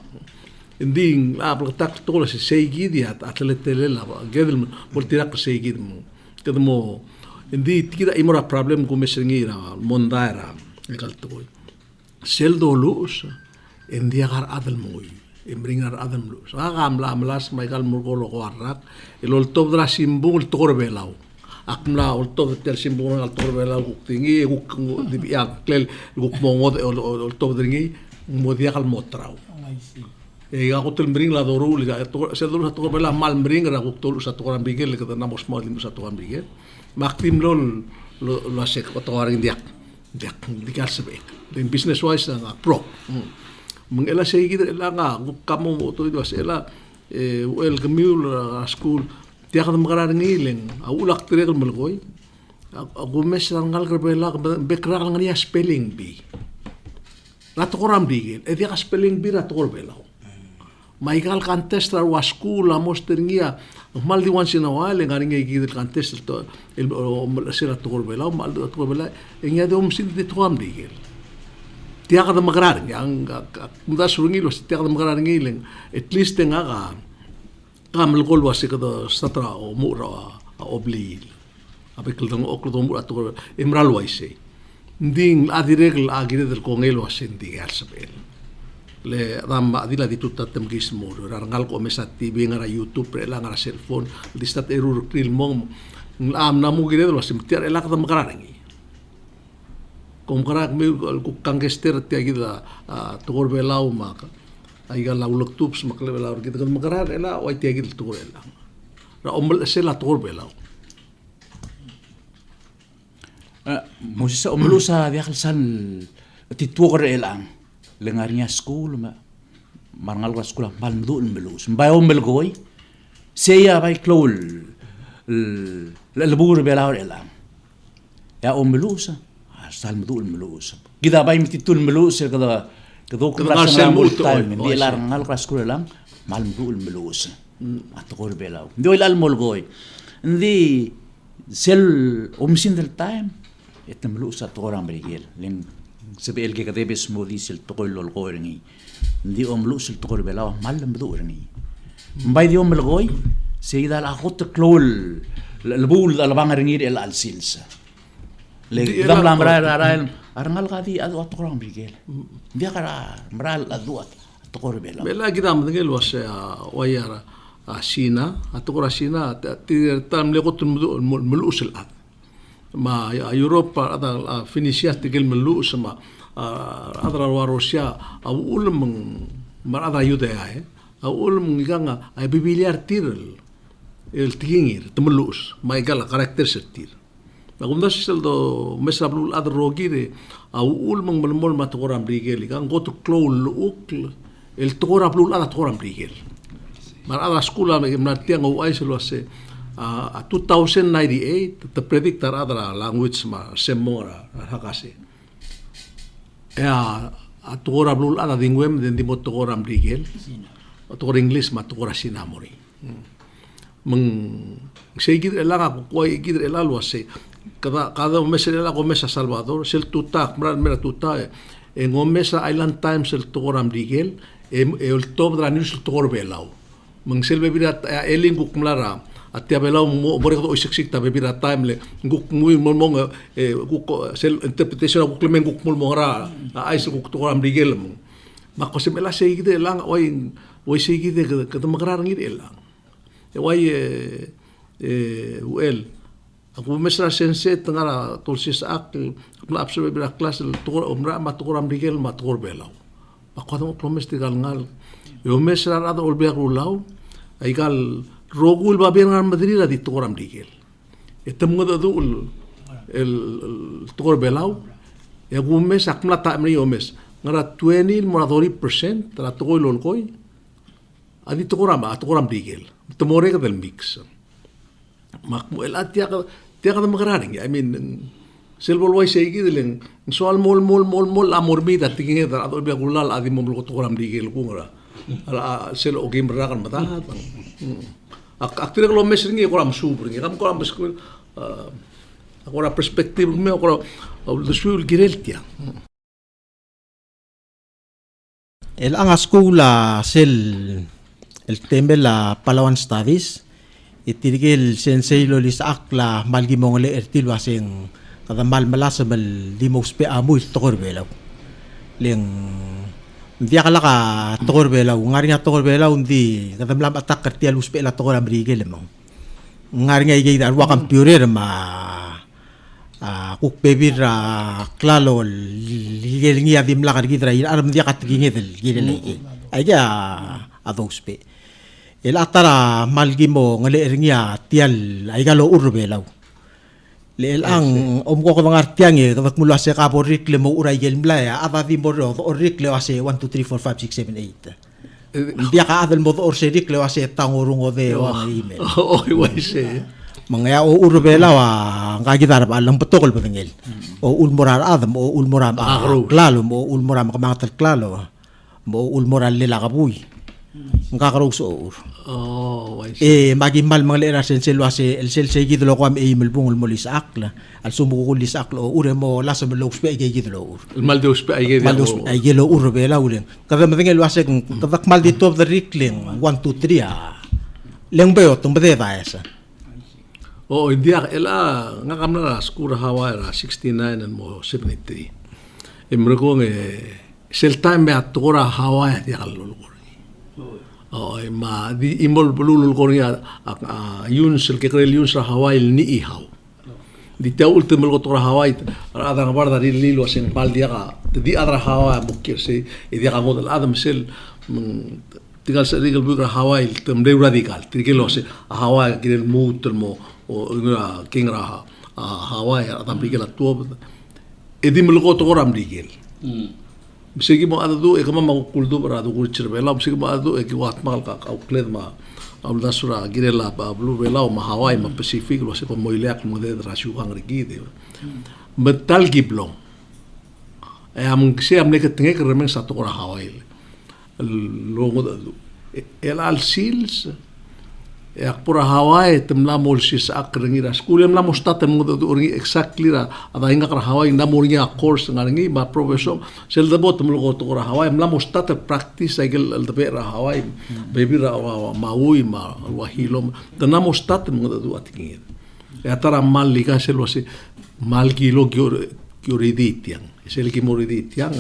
inding la plak tola se seigi di atlete lela gedel multirak seigi mo kedmo indi tikida imora problem gumes ngira mondaira ikal to sel dolus indi agar adal moy imringar adam lus agam la amlas maikal murgolo qarak ilol tob dra simbung torbelaw akmla ol tob tel simbung al torbelaw tingi guk di ya klel guk mongod ol tob dringi modia kal motraw ga hotel mring la doru li se doru sa torbelaw mal mring ra guk tolu sa toran bigel ke na mos mal sa toran bigel maktim lol lo sek toran diak dikal sebek den business wise nga pro mengela sei kita ela nga kamu to itu ela el gemul school tiak de magarar ngileng ulak tirek melgoy aku mes rangal kerbela bekra ngania spelling bee rat koram digel dia spelling bee rat korbela maigal contest ra school amos terngia mal di once in a while ngaringe gidel contest to el sera korbela mal to korbela engia de sin de toam digel tiak ada magarar yang muda surungi los tiak ada magarar ngileng at least nga kamel gol wasi kada satra o mura oblil abekal dang oklo dong ato imral waise ding adireg agire del kongel wasi ndigal sabel le ram adila ditutta temgis mur rangal ko mesat tv ngara youtube rela ngara cellphone distat erur kril mong am namu gire del wasi tiar elak da magarar ngi kumkarak mi kangkester tiagida tugor belau maka aiga laulok tups makle belau kita kan magarar ela wai tiagid tugor ela ra ombel sela tugor belau Mosisa omlu sa diakal san tituor elang lengarnya school marangal ka school mal mdul melus mbay ombel goy seya bay klol lebur belau elang ya ombelusa sal mdul melus gida bay mtitul melus kada kedok rasang time di larangal ka school lang mal mdul melus atogor belau ndi ilal molgoy ndi sel omsin del time etmlus atogor amrigel len sebel ke kade bes modis el togol lol goringi ndi omlus el togor belau mal mdurni mbay di omlgoy seyda la khot klol البول على بانغرينير ال السيلس le dam la mra rael arngal gadi adu atqorang bigel biakara mral adu atqor bela bela gidam dengel was wayara sina atqora sina tam le qut mulus al ma Europa ada Finisia tigel mulus ma adra Rusia au ulm mar ada yudea au ulm ganga ay bibiliar tirel el tingir temulus ma igala karakter setir Nagundas saldo mesa blul ad rogire au ul mang malmol ma toram brigel kan go to klol ukl el tora blul ad toram brigel mar ada skula me martiang au ai selo se 2098 the predict adra language ma semora hakase a tugora blul ada dingwem den di motogora mrigel tugora English ma tugora sinamori meng sei gidre laga ko gidre la lo se cada mesa la ko mesa Salvador sel tutak mera tuta en o mesa Island Times el tugora mrigel el top dra news tugora belau meng sel bebira eling kumlara atia belau mo boreko isiksik ta bebira time le guk muy mo guk sel interpretation guk lemen guk mul mora ais guk tugora mrigel ma ko se mela sei gide lang oi sei gide ke magrar ngir elang wai well aku mesra sense tengara tulsis ak la absorbe bira class tugora umra ma tugora mrigel ma tugor belau ako mo promise tigal ngal yo mesra rada olbe rulau aigal rogul babian ngan Madrid di tugor amrigel etem ngoda dul el tugor belau ya gumes akmla ta mri omes ngara 20 moradori% tra tugol lolkoi adi tugor amrigel temore ka del mix mak el atia ka magraring I mean selbol wai sei gidelen soal mol amor mida tinge da adol be gulal adi mom lo tugor amrigel kungra ala sel o game rakan mata aktir lo mesringi ko ram super ngi kam ko ram beskul agora perspective meu agora do sul gireltia el ang escola sel el tembe la Palawan Studies itirigil sensei lo lis akla malgi mongole ertil waseng kada mal malasa mal limos pe amu tokor belaw leng dia kala ka tokor belaw ngari nga tokor belaw ndi kada mlam atak kertial uspe la tokor abrigel mong ngari nga igay dar wakam purer ma kuk bebir klalo ligel ngi adim la kargidra aram dia katigingedel gidel ay ja adospe el atara malgimo ngale ringia tial ay galo urbelaw lel ang omko ko ngar tiange kawak mula se ka borik le mo uray gel mlaya ava di mo orik le ase 1 2 3 4 5 6 7 8 dia ka adel mo or se rik le ase tangurung ode wa email oi wai se mangaya o urbelaw ngagidar ba lang potokol bengel o ulmorar adam o ulmoram klalo mo ulmoram kamangatal klalo mo ulmoral lela kabuy ngakaroog sa or. Oh, I see. Magimal mga lera sensel wase el sel se gidlo ko am melbungol mo lis akla. Al sumuko lis akla o ure mo lasa mo logs pe ay gidlo or. El mal deus pe ay gidlo. Mal deus ay gidlo ur bela ulen. Kada mabengel wase kung kadak mal dito of the rikling 1 2 3 leng bayo tung bade esa. Oh, india ela nga kamna skura Hawaii ra 69 and mo 73. Emrego sel time me atora Hawaii di kallo. Oh, ma di imol bulul korea yun sel ke krel yun sa Hawaii ni ihaw. Di ta ultimo ko tora Hawaii ada nga barda lilo sen pal dia ka di adra Hawaii mukir se dia ka model adam sel tigal sa legal bugra Hawaii tem de radical tigelo se Hawaii kirel muter mo o king raha Hawaii adam bigela tuo edim lo ko tora amdigel. Bisigi mo adu e kama makuldo para adu kultur bela bisigi mo adu e ki watmal ka aukled ma aula sura girela ba blue bela ma Hawaii ma Pacific lo se ko moileak mo de rashu ang rigide metal giblong e am se am ne ke tenge ke remen sa to ra Hawaii lo adu el al seals e pura Hawaii temla molsis akrengira skule mla mostat mo do ori exactly ra ada inga kra Hawaii na moringa course ngaringi ma professor sel de bot mo go to ra Hawaii mla mostat practice agel de ra Hawaii baby ra maui ma wahilo de na mostat mo do atingi e atara mal liga sel wasi mal kilo kyoriditian sel ki moriditian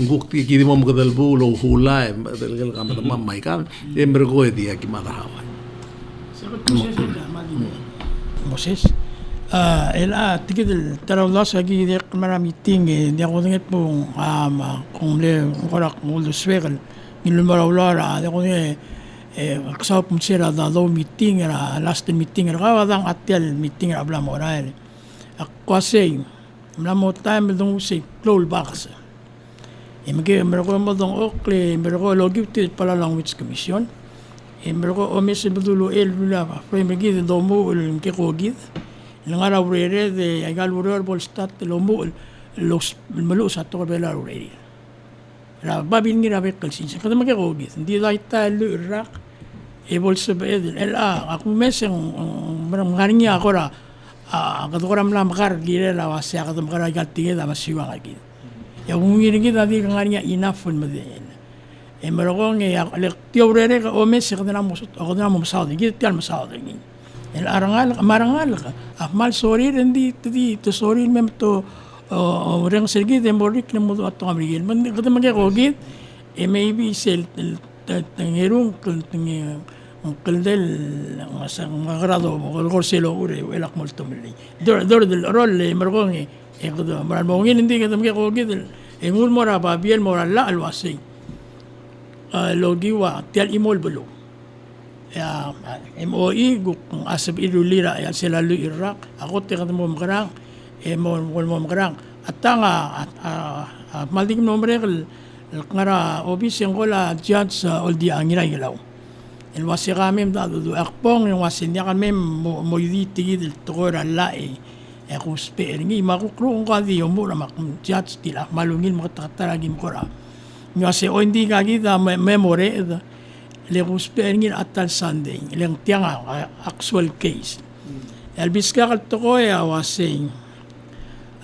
ngukti ki mo gadal bulo hula del gel kam ma maikan embergo dia ki ma Hawaii Moses, tigid tarawlas lagi dek marami tinggi dia ko denget po kung le korak ngul swegel nilumarawlara dia ko ne kasap mo sila da low meeting era last meeting era kawadang atel meeting era abla moral ako say mlamo time dong si close box image merko mo dong okle merko logip pala language commission Mergo omes bedulo lula fue me gid domo el que kogid el ngara urere de agal urere bol stat lomo los melu sa to bela urere la babin ngira bekal sin sa kada make kogid di laita lu irak e bol se be el aku mes ang ngarinya akora kadokora mla makar gire la wasa kada makar agal tige da masiwa gid ya ungiringi da di ngarinya enough fun mede مرغون التيوريري أوميس خدنا مصادق جد تال مصادق الأرنغال مرنغال أفمال سوري عندي تدي تسوري مم تو رنگ سرقي دمبوريك نمودو أتوامريجيل من قد ما جاوجيد maybe سل تنيرون كل دل مثلا غرضو غرسلو وري ولا قملتم لي دور الرول مرغون قد مرموين عندي قد ما جاوجيد يقول مرا بابيل مرا لا الواسي logiwa tial imol belo ya MOI guk asab ilulira ya selalu Iraq ako tikat mo makarang mo makarang atanga maldig nombre ngara obis yang kola judge oldi angira ilaw el wasi kami da do akpong yung wasi niya kami mo yidi tigid tokora lai ako speringi makukro ka di mo na judge tila malungin makataragim kora Ngase o hindi kagita memore le guspengin atal Sunday ilang tianga actual case. Elbis ka kalto was saying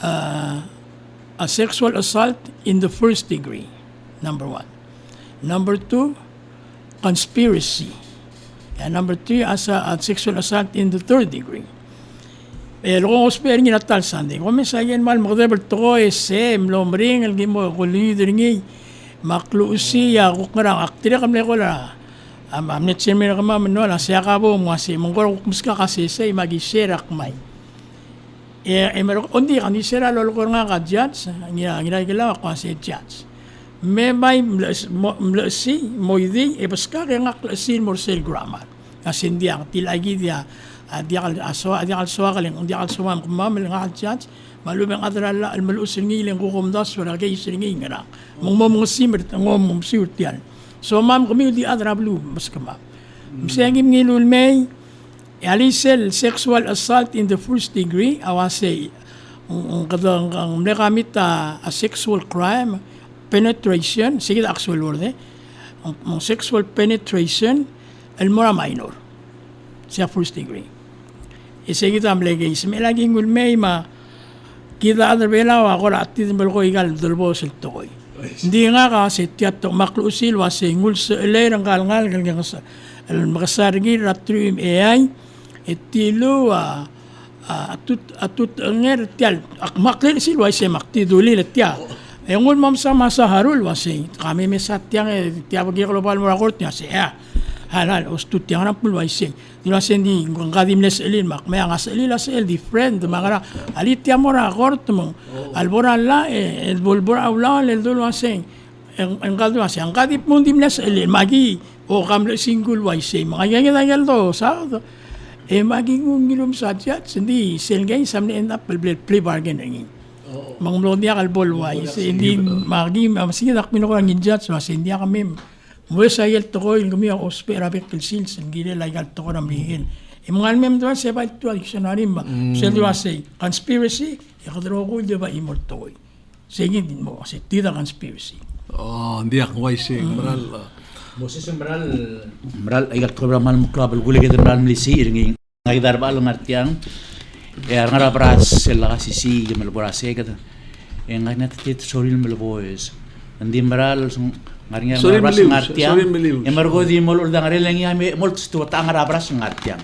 a sexual assault in the first degree, number 1. Number 2, conspiracy. And number 3, as a sexual assault in the third degree. Pero kung guspengin atal Sunday, kung may sayin mal magdebel to sem lomring el gimo kulider makluusiya ko ngarang aktira kami ko la amnet sin mera kama no la siya ka bo mo si mongor muska kasi say magi-share akmay mero ondi kan isera lolo ko nga ka judge ngira gila ko si judge me may mlesi moidi paska nga klasin morsel grammar kasi hindi ang tilagi dia diakal aswa kaling diakal suwam kumamel nga judge malumang adrala al malus ngiling ko kumdas wala kay singing nga mong simmer ngom siutian so mam kami di adra blue mas kama misengim ngilul may alisel sexual assault in the first degree awase kadang ang nakamit a sexual crime penetration sige actual word ang sexual penetration el mora minor sa first degree sige tamlege isme laging ulmay kita ada bela ako ati timbal ko igal dolbo sil toy hindi nga kasi tiyato maklusil wasingul sa elay ng kalngal kalgang sa makasargi ratrim AI etilo atut anger tial maklir sil wase makti duli letya engul mamsa masa harul wase kami mesatyang tiya bagi global morakort niya siya halal ustut yang rampul wase dinasen di ngadim les elin mak may ang aselila sel di friend magara alit ya mora kort mo albora la el bolbora aula el dol wase ang kaldo wase ang kadip mo dim les elin magi o kamle single wase mga ganyan do sa magi ngilum sa chat hindi sel gay samne end up play bargain ngin mangmlo dia kalbol wase hindi magi sige dak minoko ang judge wase hindi kami Mwesa yel toko il gumi ang ospera bekil sils ngile la yal toko na mihin. Imangal mem doon sa ba ito dictionary ba? Sa diwa say conspiracy yakadro ko di ba imortoy. Sige din mo kasi tida conspiracy. Hindi ako wise maral. Moses maral ay gat kobra mal muklab gule gede maral milisi iringi ngai darba lo ngartiang ngara bras sela sisi gemel borase gata. Ngai natit soril mel boys. Andi maral ngaringa maras ngartiang emergo di mol ul dangare lengi ame mol stu ta ngara bras ngartiang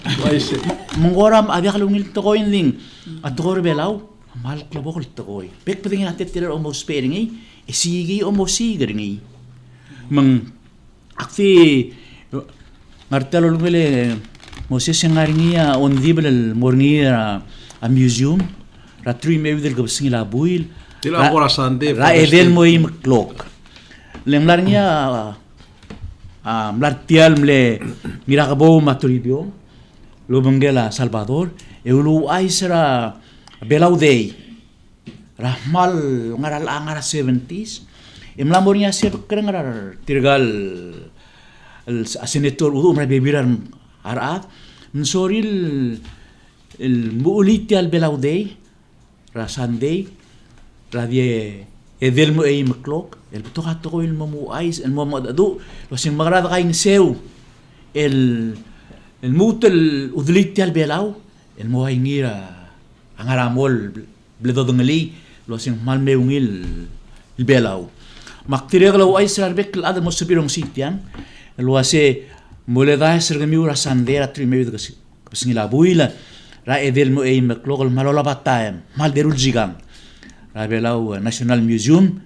mongoram adi kalungil to ko inding atgor belaw mal klobo kol to koy bek peding atet tira o mo speringi isigi o mo sigringi mang akti ngartalo lungile Moses ngaringia ondible morngira a museum ratri mevidel gabsingila buil tila pora sande ra edel moy clock Lemlarnya mlartial mle mirakabo maturibio lo bengela Salvador eulu aisra belaudei rahmal ngara 70s imlamornya siap kerengar tirgal السناتور وضوء مرا بيبيران عرقات من سوري المؤليتي البلاو دي راسان دي رادي إذل مو أي مكلوك البتوع تقول الممو عايز الممو أدو بس المغرب غاي نسيو الموت الأذليتي البلاو الموهينيرا angaramol bledodongli losing malmeungil البلاو مقتريغ لو أي سر بك الأدم مستبيرون سيتيان الواسي مولدا سرغميو راسانديرا تريميو بس نلا بويلا را إذل مو أي مكلوك المالولا باتايم مال ديرول جيغان را بلاو ناشونال ميوزيوم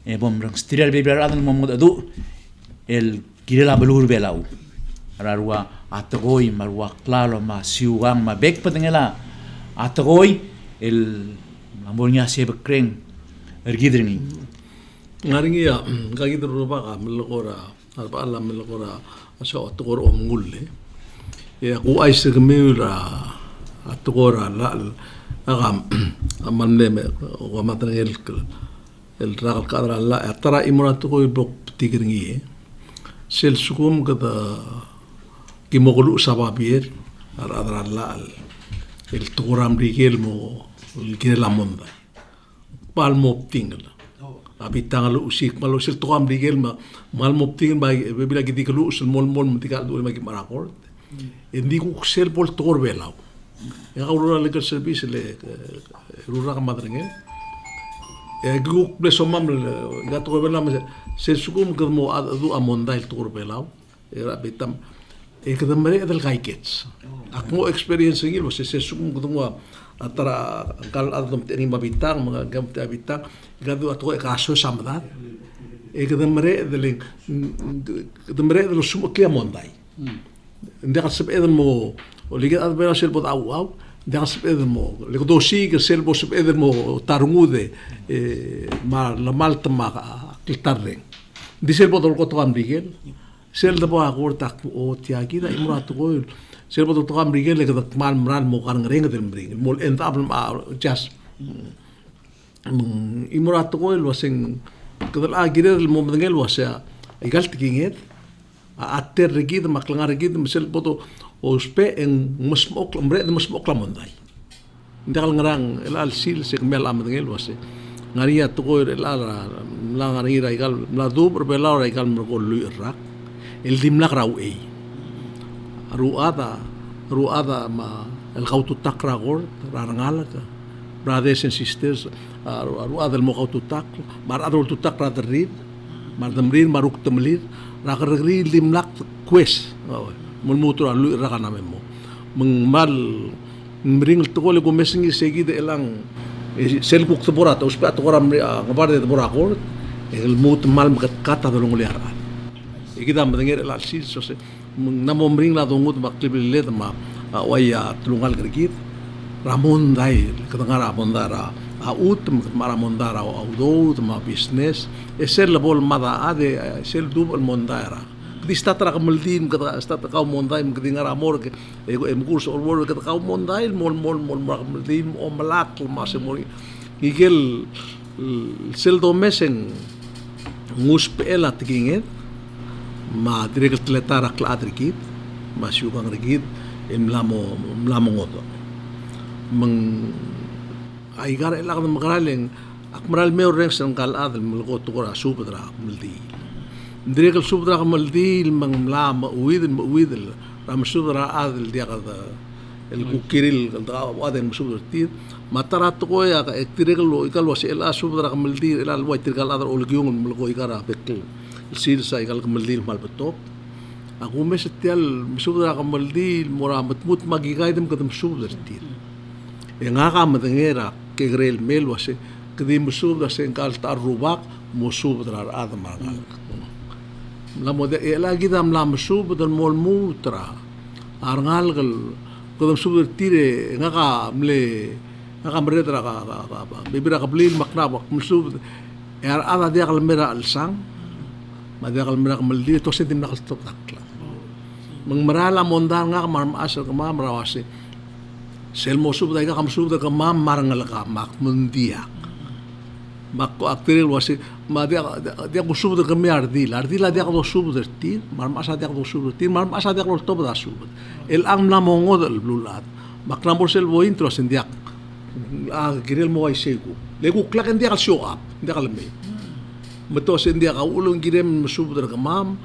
بوم رنستريال بيبير أدن ممود أدو الكيرلا بلور بلاو راروا أتغوي مروا كلالو ما سيوغان ما بيك بتنجلا أتغوي المامورنيا سيبكرين ergidringi ngaringi ya kagidro rupa ka melokora alpa alam melokora asa otokor omgulle ya ku ai segmura atokora la agam amanne o matangel el ragal kadra la tara imurato ko bok tigringi sel sukum kada kimoglu sababier adra la el toram rigel mo el la monda malmop tinggal. Abitang lu usik malu sil tuam digel ma malmop tinggal bagi bila gidi kelu usul mol mentika dulu magi marakor. Indi ku sel pol tor belau. Ya kau rural legal service le rural kamadrengel. Ya guk blesomam gato belau sel sukum kedmo adu amonda el tor belau. Ya bitam kadang mere adal kaikets. Aku experience ngil was sel sukum kedmo atara kal adom teni mabitang mga gamte abitang gadu atko kaso samdat kadamre deling kadamre del sumo ke mondai ndak sab eden mo liga adbera sel bot au ndak sab eden mo liga dosi ke sel bot sab eden mo tarngude ma la malta ma kiltarre disel bot ko to am digel sel da bo agortak o tiagi da imrat ko sel bot to am digel le kadak mal mran mo kan ngring del mring mol end up just imrat ko el wasing kadal agire el mo mdengel wasa igalt kinget atter regid maklangar regid sel bot o spe en musmok mre de musmok lamondai ndal ngrang el al sil se mel am mdengel wasa ngaria to ko el la ngaria igal la dub bela igal mo ko lu rak el dimlak raw ei ruada ma el gautu takragor rangalaka brothers and sisters ruada el mo gautu tak mar adol tu tak radrid mar damrin maruk temlir rakaragri dimlak quest mul mutur lu rakana memo mengmal mring to ko le go mesingi seguide elang sel kuk teborat os pa to ram ngabarde teborakor el mut mal kata dolong liara ikida mendengar el alsis so se namo mring la dongut maklibile ma waya tulungal gergit ramon dai kadanga ramon dara out maramon dara audo ma business esel la bol mada ade sel dubal mondara di statra kamaldin kada statra ka mondai mkadinga ramor ke em curso or kada ka mondai mol kamaldin o malak ma se mori igel sel do mesen muspela tiginget ma direct letara kladrikit ma syugang rigid mlamo ngoto mang aigar elak na magraleng akmaral meo rex ang kalad mulgoto ko subdra maldi direct subdra maldi mang mlama uwid ram subdra adil dia kada el kukiril kada waden subdra tir matarat ko ya direct lo ikal was el subdra maldi el alwa tirgal adar olgyung mulgo ikara bekkel sil sa ikal kamaldil malbetop aku mesetial subdra kamaldil mora matmut magigay dem kadam subdra tir nga ka madengera ke grel mel wase kedi musubdra sen kal tar rubak musubdra adamar la mode ela gidam la musubdra mol mutra arngal gal kadam subdra tire nga ka mle nga ka mredra ka bibira ka blil maknabak musubdra er ada dia kal mera alsang madakal merak maldi to sentim nakal takla mang marala mondar nga mar asal kama marawase sel mo subda ka kam subda ka mam marangal ka mak mundia Mako aktiril wasi ma dia ko subu kami ardila dia ko subu tin mar masa dia ko subu tin mar masa dia ko toba da subu el ang na mongo del blulat maknambor sel bo intro sen dia girel mo ay sego lego klaken dia ka show up dia ka lemi meto sen dia ka ulung girem subu der ka mama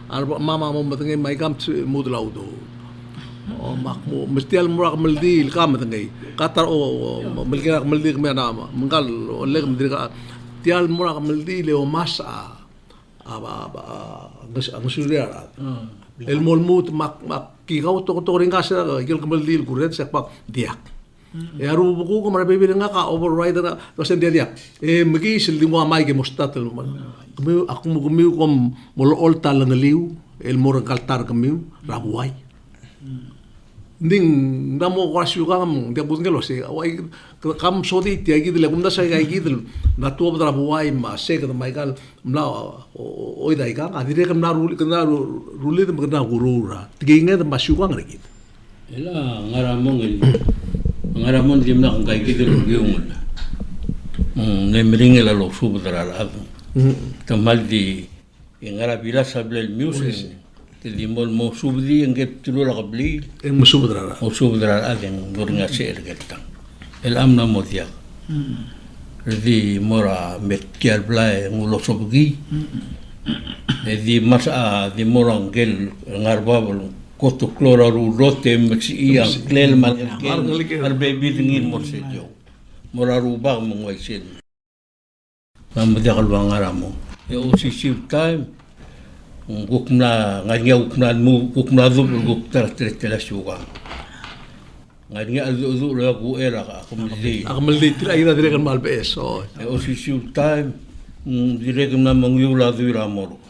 mo matengay mai kam mudlaw do o makmo mestial murak meldi kam matengay katar o melkira meldi kami nama mengkal oleg mendiri tial mura kamaldi leo mas ngasuria el molmut mak kikaw to ring kasi gil kamaldi kuret sekpak diak aru buku ko marabi nga ka overrider na to sen dia magi sil di mo mai ke mustat kami aku mo gumiu kom molol talang liu el mura kaltar kami rabuai ding namo kwasyu kam dia butngel se awai kam sodi ti agi dile kumda sai agi dil na tu obra buai ma se ka mai kal mla oi dai ka adire kam na ruli de magna gurura tiginga de masyu ka ngi ela ngaramon dim na ngai ki dil giung ne mring la lo sub dra la tamal di ngara bila sable music Tilimol mo subdi ang get tulo la kabli. Ang musubdra. Musubdra adeng duringa ser getang. El amna motia. Di mora metkial blay ngulo sobgi. Di masa di morang gel ngarbabol koto klora ru rote maxi ang klel man arbe bidingin mo sejo. Mora rubang mo ngaisin. Mamudia kalwangaramo. E o sisiw time gukna nganya gukna du guktar tretela suga nganya du la gu era akumli tira ida dire kan malbe so o sisiu time dire kan mangyu la du ramoro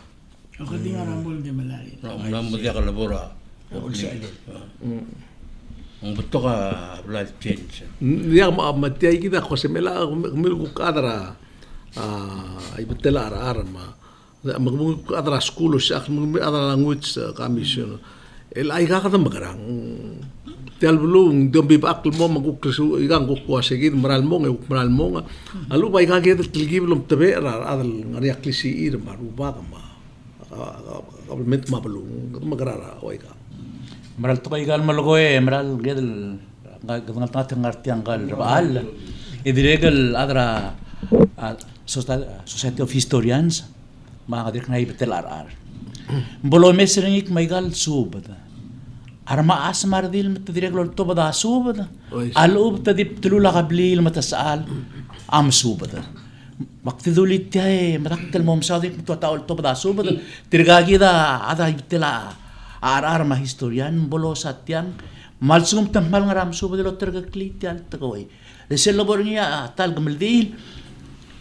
ako di nga rambol de malari na mo dia kala bora beto ka blood change dia matia kita ko semela mil ku kadra ibtela ara ma magmug adra school sa adra language commission el ay ka magarang tel bulung dom bibak mo magukresu igang gukwa segid maral mo alu bay ka get tilgib lum tabe adal ngari aklisi ir maruba ma kablement mabulung magarara oy ka maral to kay gal malagoy maral gedel gadngal ngarti anggal rabal idiregal adra Society of Historians mga kadirek na ibetel arar. Bolo mesringik maygal subad. Arma asmardil matadirek lor to bada subad. Alub tadip tulula kablil matasal am subad. Maktidulit tiay matakkel mom sadik to taol to bada subad. Tirgagi da ada ibetel arar ma historian bolo satyang malsum tamal ngaram subad lo tergaklit yan tagoy. Lesel labor niya tal gamaldil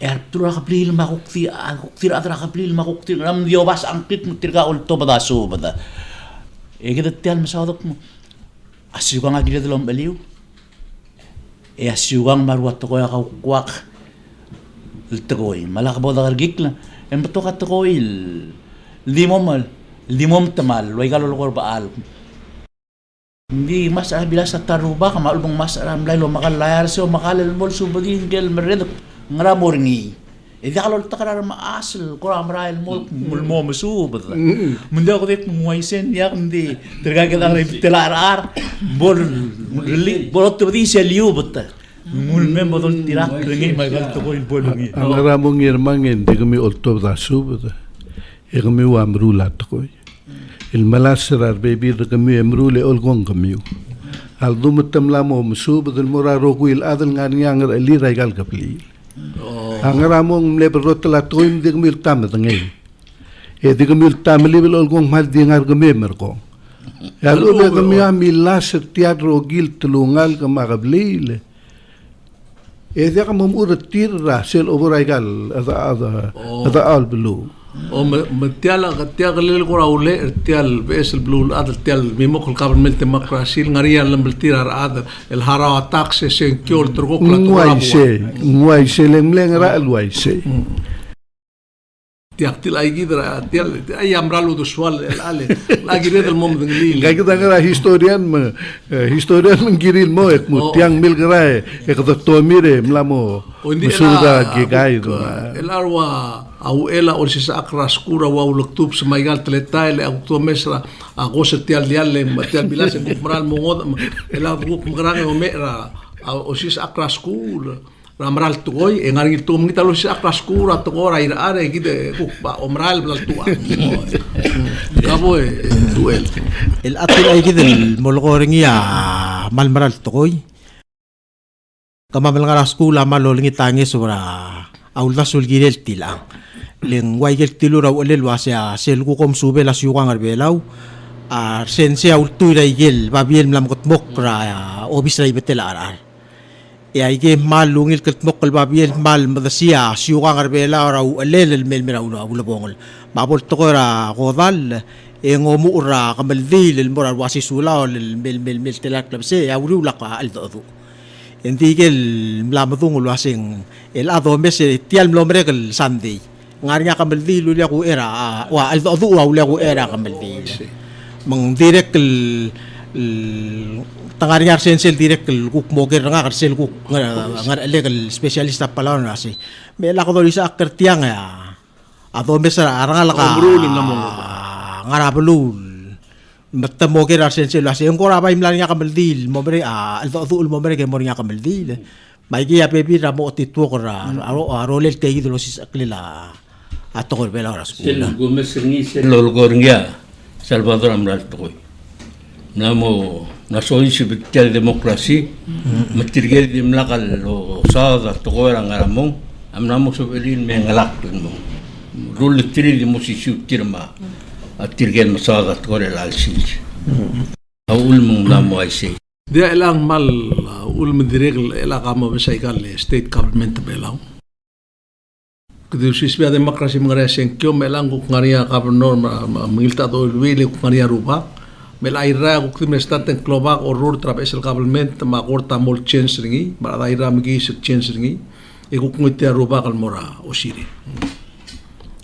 Ertura kaplil makuktir adra kaplil makuktir ram diobas angkit mutirga ulto badaso bada kita tial masadok mo asyugang agila dalom baliw asyugang marwat ko ya kuwak iltagoy malakabaw da gargik la embato ka tagoy limom tamal way kalolokor baal hindi mas bila sa taruba kamalbong mas aram laylo makalayar siyo makalal mol subadin gel meredok ngaramorngi ida kalol takarar maasal koram rail mol mo masubad munda ko tek muaisen yak ndi tergagat ang telarar bol bolot todi seliu butta mul membo don tirak rengi magal to ko bolungi ang ngaramong irmangin di kami olto da subad e kami wa amrulat ko il malasrar baby de kami amrule olgong kami al dumutam lamo masubad al muraro ko il adal nganyangar ali raigal kapli ang ramong leberot la toim de mil tam ngay e de mil tam level olgong mal di ngar gamemer ko ya lo le kami amila sa teatro gil tulungal ka makablile e de ka mamura tirra sel overaigal ada al blue o matiala katiagal ko raule tial besel blue adal tial mimokol government democracy ngarian lambeltirar adal el harawa taxe se kyol turko nguai se leng ra alwai se tiak til ay gidra tial ay amralu do swal el ale lagi redal mom dengli Kaya kita kira historian menggiril mo ek mo tiang mil kira ek to mire mlamo musuda gigay do. el arwa au ela or si sa akras kura wa uluktub semaigal teletai le au to mesra ako sa tial dial le tial bilas en kumral mongod ela buk mgrang o mera o si sa akras kura ramral tuoy en argi tum kita lo si akras kura to ora ira are gide ba omral blal tua kabo duel El atil ay gidel molgoringi malmaral tokoy. Kamamal nga skula malolingi tangi sobra aulda sulgirel tilang. Ling waigel tilura olel wasya selgu kom sube la siyuang arbelaw. Sense aultura igel babiel mlamkot mokra obis ray betel arar. E aige mal lungil ket mokal babiel mal madasia siyuang arbelaw raw olel el mel miraw na bulabongol. Babol tokora godal ngomu ura kamaldil el morar wasi sula el mel telak labse awru laka aldo. Entigel mlamadung ulwasing el ado mes tial mlomre kel Sunday ngarinya kamaldil ulia ku era wa aldo wa ulia ku era kamaldil mang direk tangarinya sensel direk kuk moger nga karsel kuk ngar legal specialista pala na si mela ko doli sa akertiang ya ado mes aranga laka ngarabulul Matamo ke rasen sila si engko rabay mlanya kamaldil momre aldo momre ke moria kamaldil mai ki apepi ramo titwo kora rolel te idolo sis aklila atokor bela ras Sel Gomez ni sel lolgorngia Salvador Amral toy. Namo nasoy si bitel demokrasi matirgel di mlakal lo sada tokoy ang aramong amnamo so belin mengalak mo. Rule tiri di mo si tirma at tirgen masada tokoy alsis. Aul mong namo ay say. dia elang mal ul mendirek ela kama besaikan le state government belaw kedu sisbia demokrasi mengare senkyo melang ku ngaria governor mengilta do wile ku ngaria ruba melaira ku kimestat en klobak orur trap esel government ma korta mol change ringi ma daira migi change ringi e ku ngite ruba kal mora osiri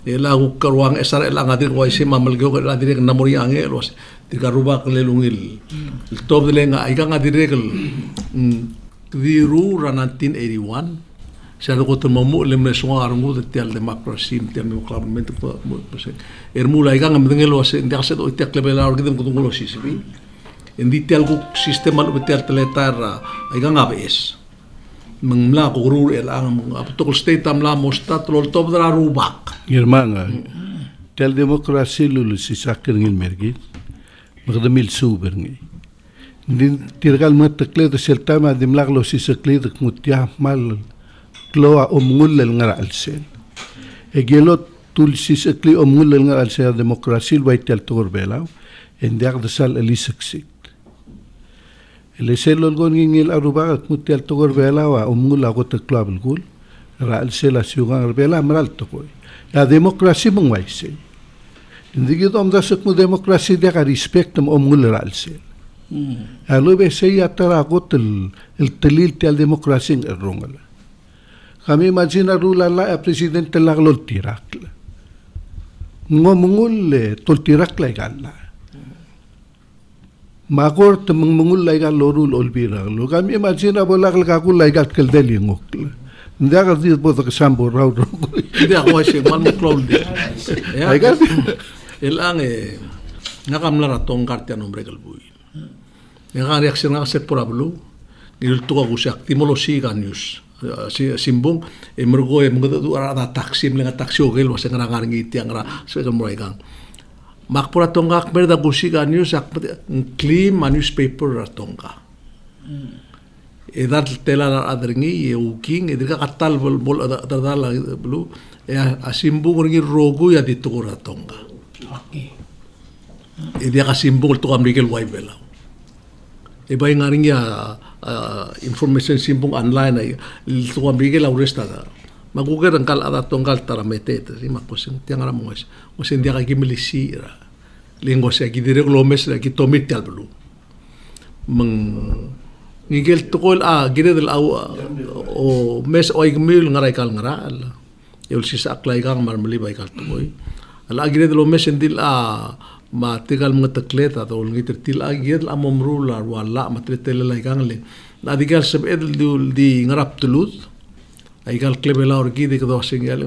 ela ku karuang esar ela ngadir ko isi mamalgyo ko ela direk namori ange los tiga ruba kelelungil el top de lenga aiga ngadir kel diru ranatin 81 saya ko to mamu le meswa arngu de tial demokrasi tial government ko ermula aiga ngamdengel was india se do tiak lebela orgidem ko tungulo sisibi indi tial ko sistema lo tial teletar aiga ngabes mengla ko rur el ang aptol state amla mostat lol top dra rubak Irmanga, tel demokrasi lulu si sakir ngil mergit, magdamil super ngi. Din tirgal matakle to seltama dimlag lo si sakle to mutya mal kloa omngul ngara alsel. Egelot tul si sakle omngul ngara alsel demokrasi wai tel tor belaw, endiak dasal elisaksik. Elesel lol ngil arubagat mutya tor belaw omngul ako te klab gul, ngara alsel asyugang belaw maral to koy. La demokrasi mengwaisi. Hindi kita omdasak mo demokrasi dia ka respect mo omngulral sel. Alo be saya tarakot el telil tial demokrasi ng errongal. Kami imagine rula la presidente la lol tirak. Ngomungul tol tirak la galla. Makor mengmungul la gal lorul olbira. Kami imagine bolak la kul la gal keldeli ngok. Hindi ka dito po sa sambo raw. hindi ako ay man mo cloud Ay ka? elang nakamlara tong kartya nombre kalbuy nga reaksyon nga set por ablo gilto ko sa timolosi ka news si simbong mergo mga ara taxi mga taxi o gel wasa nga ngiti ang ra sa kamray kang makpura tong ka merda gusi ka news claim newspaper ratongka edar tela adringi uking edika katal bol adala blu asimbong ringi rogo ya dito ko ratonga Okay. edia kasimbong to kamrigel waibela iba nga ringi information simbong online ay to kamrigel auresta maguger ang kal ada tonggal taramete si makusing tiang ara mo usin dia ka gimilisi ra linggo sa gidire glomes ra kitomit tal blu ngigel tukol gire del o mes o igmil ngaray kal ngaral el sisa aklay kang marmali bay kaltukoy ala agire lo mesendil ma tegal mga takleta to ngiter til agir la momrula wala matretele lay kang le na digal sab edel di ngarap tulut ay gal klebe la orgi de do singal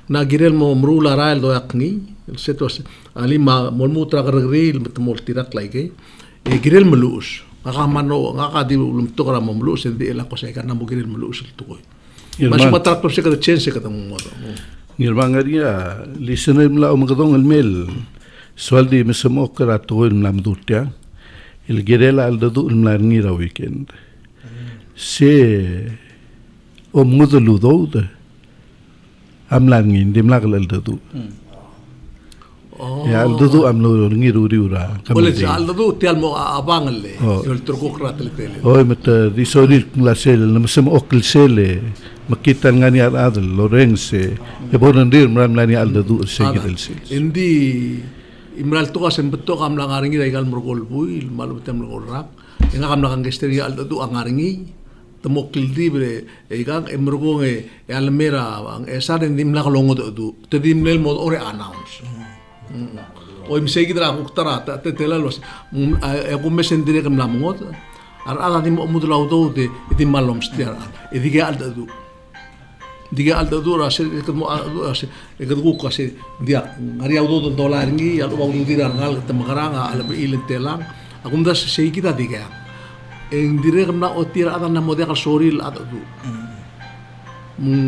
na girel momrula rael do akni el setos ali ma molmutra gargril metmol tirak lay ke e girel melus ngakamano ngakadi ulum to kara momlus di ela ko sa kana mo girel melus tukoy mas matraktor se kada chance kada mo Ngirbangaria listener mla umagadong almel swaldi mesemo kara to mlam dutya il gerela al dadu mla ngira weekend se o mudulu do amla ngin dimla al dadu ya al dadu amlo ngiru riura Ole sa al dadu tial mo abang le yol turko krat le tele oy mata disorir klasel na mesemo okl sele makita nga ni al-adal Lorense e bonan dir mram lani al-dadu segidel sis hindi imral to kasen beto kam lang aringi dai gal morgol bui malu tem morgol rak nga kam lang gesteri al dadu ang aringi temokil di bre e gang emorgo e almera ang esaren dim la kalongo do te dim nel mod ore announce o im segidra uktara te telalos e kum mesendire kam lamongot ar ala dim mudlaw do de dim malom stiar e diga al dadu diga al dadu rasel ekmo ekadgu kasi dia ari audo $2 ngi al uang dira ngal tamagaranga al ilin telang akum das sei kita diga en dire na otira ada na model soril adu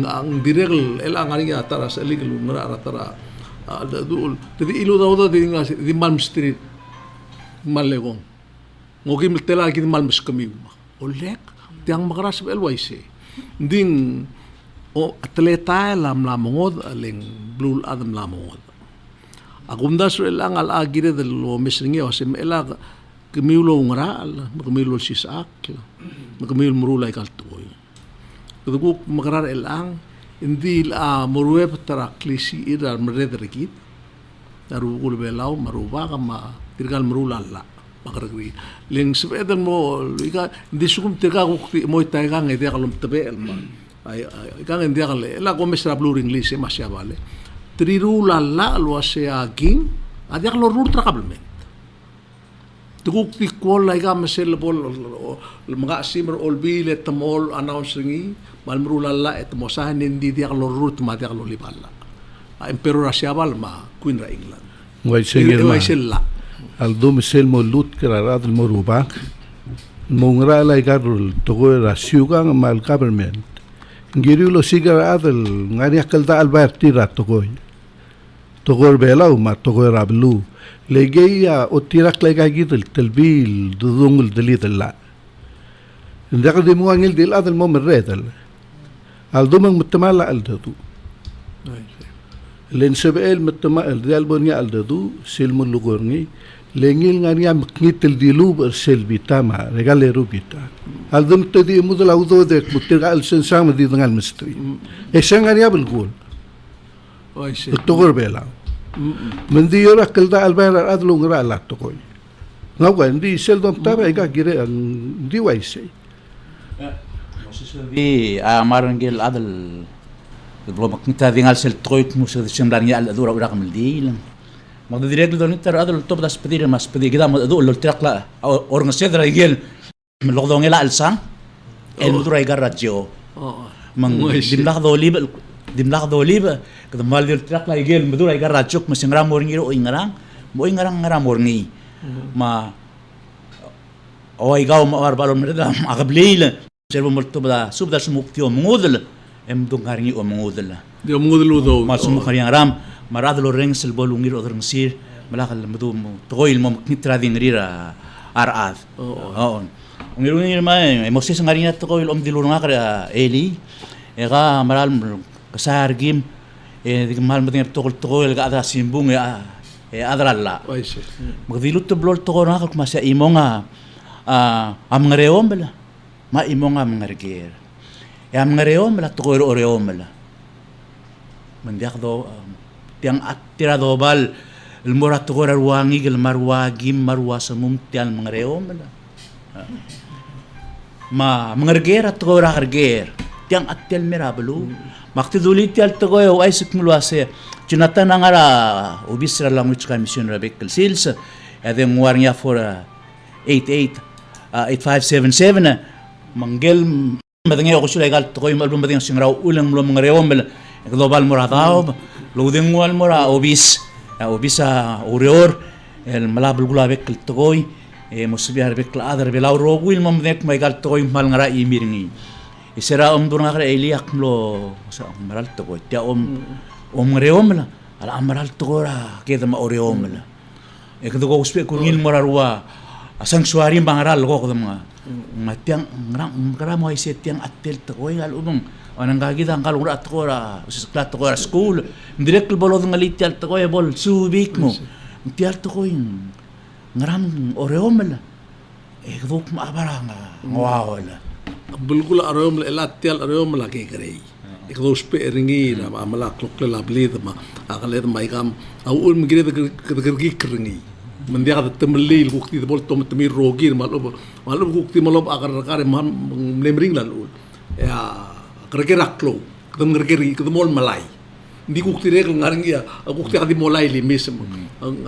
ang direl elang ari atara selig lumra atara adu jadi ilu daudo di Malm Street malegong ngogim tela ki Malm skami olek tiang makaras LYC ding o atleta lamongod aling blue adam lamongod agumda so elang al agire del lo mesringi o sem elag kemiulo ngaral kemiulo sisak kemiul murulay kaltoy kudu makarar elang hindi murwe tara klisi ira mredrekit daru kul belau maruba kama tirgal murulalla makaragri ling sebedan mo ika hindi sukum tirga ko mo taygang ide kalum tabe elman ay kang hindi kale la ko mesra blue english masya vale trirula la lo se aging adia lo rur trakablment tukuk tikol la ga mesel bol mga simmer olbile tamol announcing malmrula la et mosahan hindi dia lo rur tmadia lo libala emperor asiabal ma queen ra england way sengel la al do mesel mo lut kara al moruba mongra la garul to ra siugang mal government ngiriulo sigara adal ngari akalda alberti ratogoy togor belau ma togor ablu legeya otirak lega gidel telbil dudungul delidella ndaka de muangil dil adal mom redal al dumang mutmala al dadu len sebel mutmal dal bonya al dadu silmul lugorngi lengil ngani am knitel dilu selbi tama regale rubita al dum tedi mudla udo de mutirga al sensam di dengan mistri e sangani abul gol oy se togor bela mendi yora kelda al bayar adlu ngra la tokoy ngawa ndi sel dom taba ega gire ndi waise di amarangel adal belum kita tinggal sel troit musuh sembarang al adura urak meldil mag direct do nitar adal top das pedir mas pedir kita mo do lo trakla orang sedra igel melodong ela alsang el mudura igarrajo mang dimlak do liba kada mal dir trakla igel mudura igarrajok masingram morngi o ingarang mo ingarang ngaram morngi ma o igaw ma arbalo merda agablil servo molto bada subda sumuktio mngudel em dungarngi o mngudel dia mngudel do ma sumukari ngaram maradlo reng sel bolungir o rengsir malakal madu toil mo knitra dingrira arad on ngirungir mai moses ngarinya toil om dilurunga kara eli ega maral kasargim mal mading toil ga ada simbung ya adralla magdilut to blol to na kak masya imonga am ngareom bela ma imonga mangarger am ngareom bela toil oreom bela mandiak do tiang atira dobal el morat gora ruangi gel marwagim marwasamum tian mangareom ma mangarger at gora garger tiang atel merabelu makti duli tial togo o Isaac mulwase Jonathan angara obisra language commission rabekal sils adeng warnya for 8577 manggel madenge ko sila gal togo malbum madenge singraw ulang mlo mangrewom global muradao lo deng wal mura obisa urior el malabel gulabek togoy musbiar bekla adar belaw rogwil mamdek may gal togoy mal ngara imiringi isera durang akra eliak mlo sa maral togoy tia ngreom la ala amaral togora keda ma oreom la ekdo ko uspe kurngil morarwa sanctuary bangaral ko mga matiang ngrang mo ise tiang atel togoy gal ubong anang gagida ang kalura togora sa togora school direct bolod ngalit tial togoy bol subik mo tial togoy ngram oreom la ekdo maabara nga ngawala bulgula areom la elatial areom la ke grei ikdos pe ringi na amala klok la blid ma akalet mai kam au ul migre de gergi kringi mendia da temlil bukti de bol tom temi rogi malo bukti malo akar kare man nemring lan ul ya gergi raklo kedem gergi kedem mol malai di bukti re ngaringi ya bukti adi molai li mesem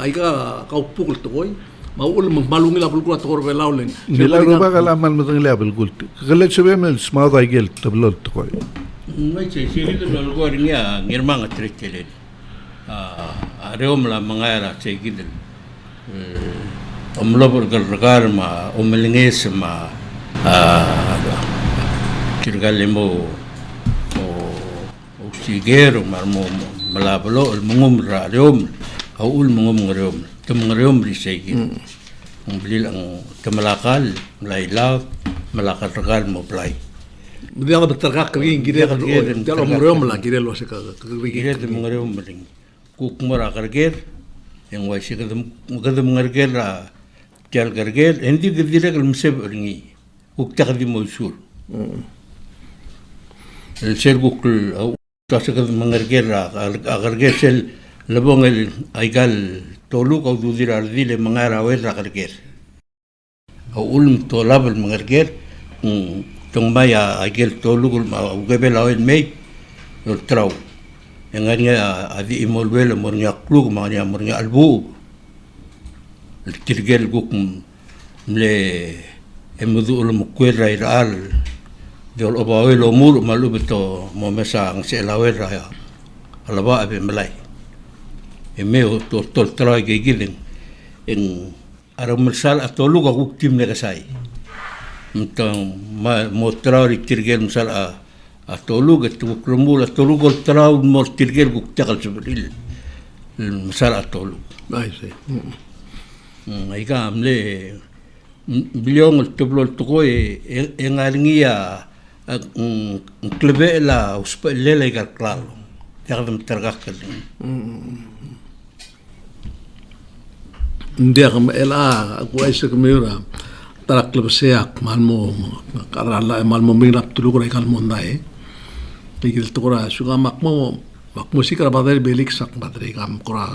ai ka kau pukul toy maul malungi la bulgula tokor belaulen nila roba kalaman mo tang level gult kalet sebe mel smao da gel tablol toy Ngai cai siri tu lalu gua ringia ngirmang atretelen. Areom la mangara cai gidel. Omlopor gergar ma omelinges ma kirgalemo o sigero mar mo malablo el mungum ra areom au ul mungum areom tum areom ri cai gidel. Umblil ang kemalakal melailak malakal regal mo play. Dia berterkak kering gire kalau murem lah gire lo seka Gire de mungreum ring. Kuk mura karger yang wasi kadem ngarger la tial karger endi dire kal mseb ringi. Kuk takdi mosul. El sel kuk au tasa kadem ngarger la karger sel lebong el aigal tolu kau dudir ardile mangara wel la karger. Au ulm tolabel ngarger tong maya agel tolugul ma ugebe lawen mei trau engania adi imolwel mornya klug mania mornya albu tirgel guk mle emudu ul mukwera iral dol obawel omur malu beto momesa ang selawer ya alaba abe melai emeo tol trau gegileng en aramersal atoluga guk tim negasai Então, mostrar e tirgel misal a tolug et krumul a tolug ol trau mo tirgel guk takal sebril misal a tolug. Ai se. Ai ka amle bilyong ol toblo toko e ngaringia klebe la uspa lela igar klaro. Takdam tergak kalin. Dia kam ela aku ai se kemira tarak lebeseak malmo karala malmo mingrap tulu kora ikal mondai ikil tukora suka makmo sih kara badai belik sak badai kam kora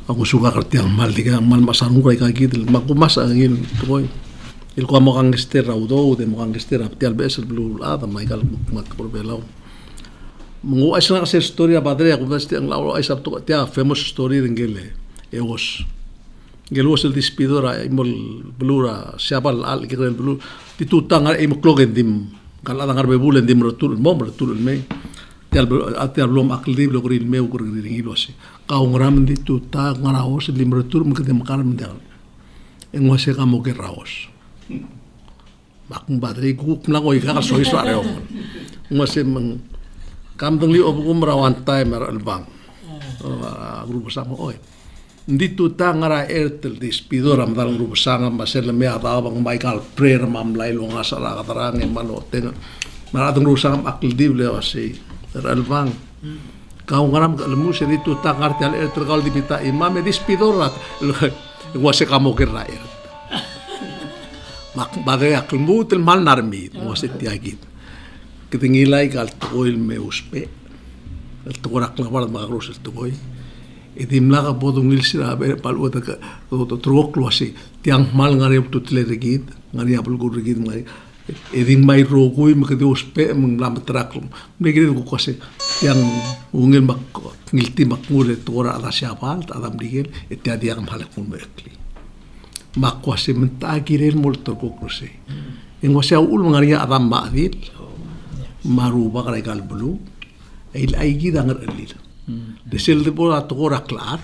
aku suka kertiang mal diga mal masarung kora ikagil makmo mas angin tukoy il ko mo kang gester raudo de mo kang gester aptial besel blue ada maikal mak kor belau mungu asna ka story badai aku pasti ang lawo ay sabto tia famous story ringele eos Gelos el dispidora imol blura siapal al kira el blur ditutang ay moklogen dim kala dangar bebulen dim rotul me tial blom akli blo gril me ukur gril ngilo si kau ngram ditutang ngaraos dim rotul mukdem karam dal engwase kamo ke raos mak badri ku mlango ika so iso areo ngwase mang kam dengli obugum rawan time albang grupo samo oi Nditu tangara ertel dispidora mdal grupo sanga masel me ataba ng Michael prayer mam lailo nga sala katarang mano ten maratong grupo sanga akildible wasi relevant kau ngaram lemu se ditu tangar tel ertel kal dibita imam dispidora wase kamo kirair mak bagay akilmu tel mal narmi wase tiagit ketingilai kal toil me uspe el torak labar magros el toy Itimla ka bodong ilsira be palu ta to trok lo asi tiang mal ngari tu tle regid ngari apul gur regid ngari eding may rogui makadiuspe mang lamatrak megire ko kasi yang ungel mak ngilti makmule tora ada siapa adam digel etiadi ang halak mun mekli makwase mentagirel molto ko kruse en wasa ul mangaria adam maadil maruba kara gal bulu il aigi dangar elil desel de bola tora klar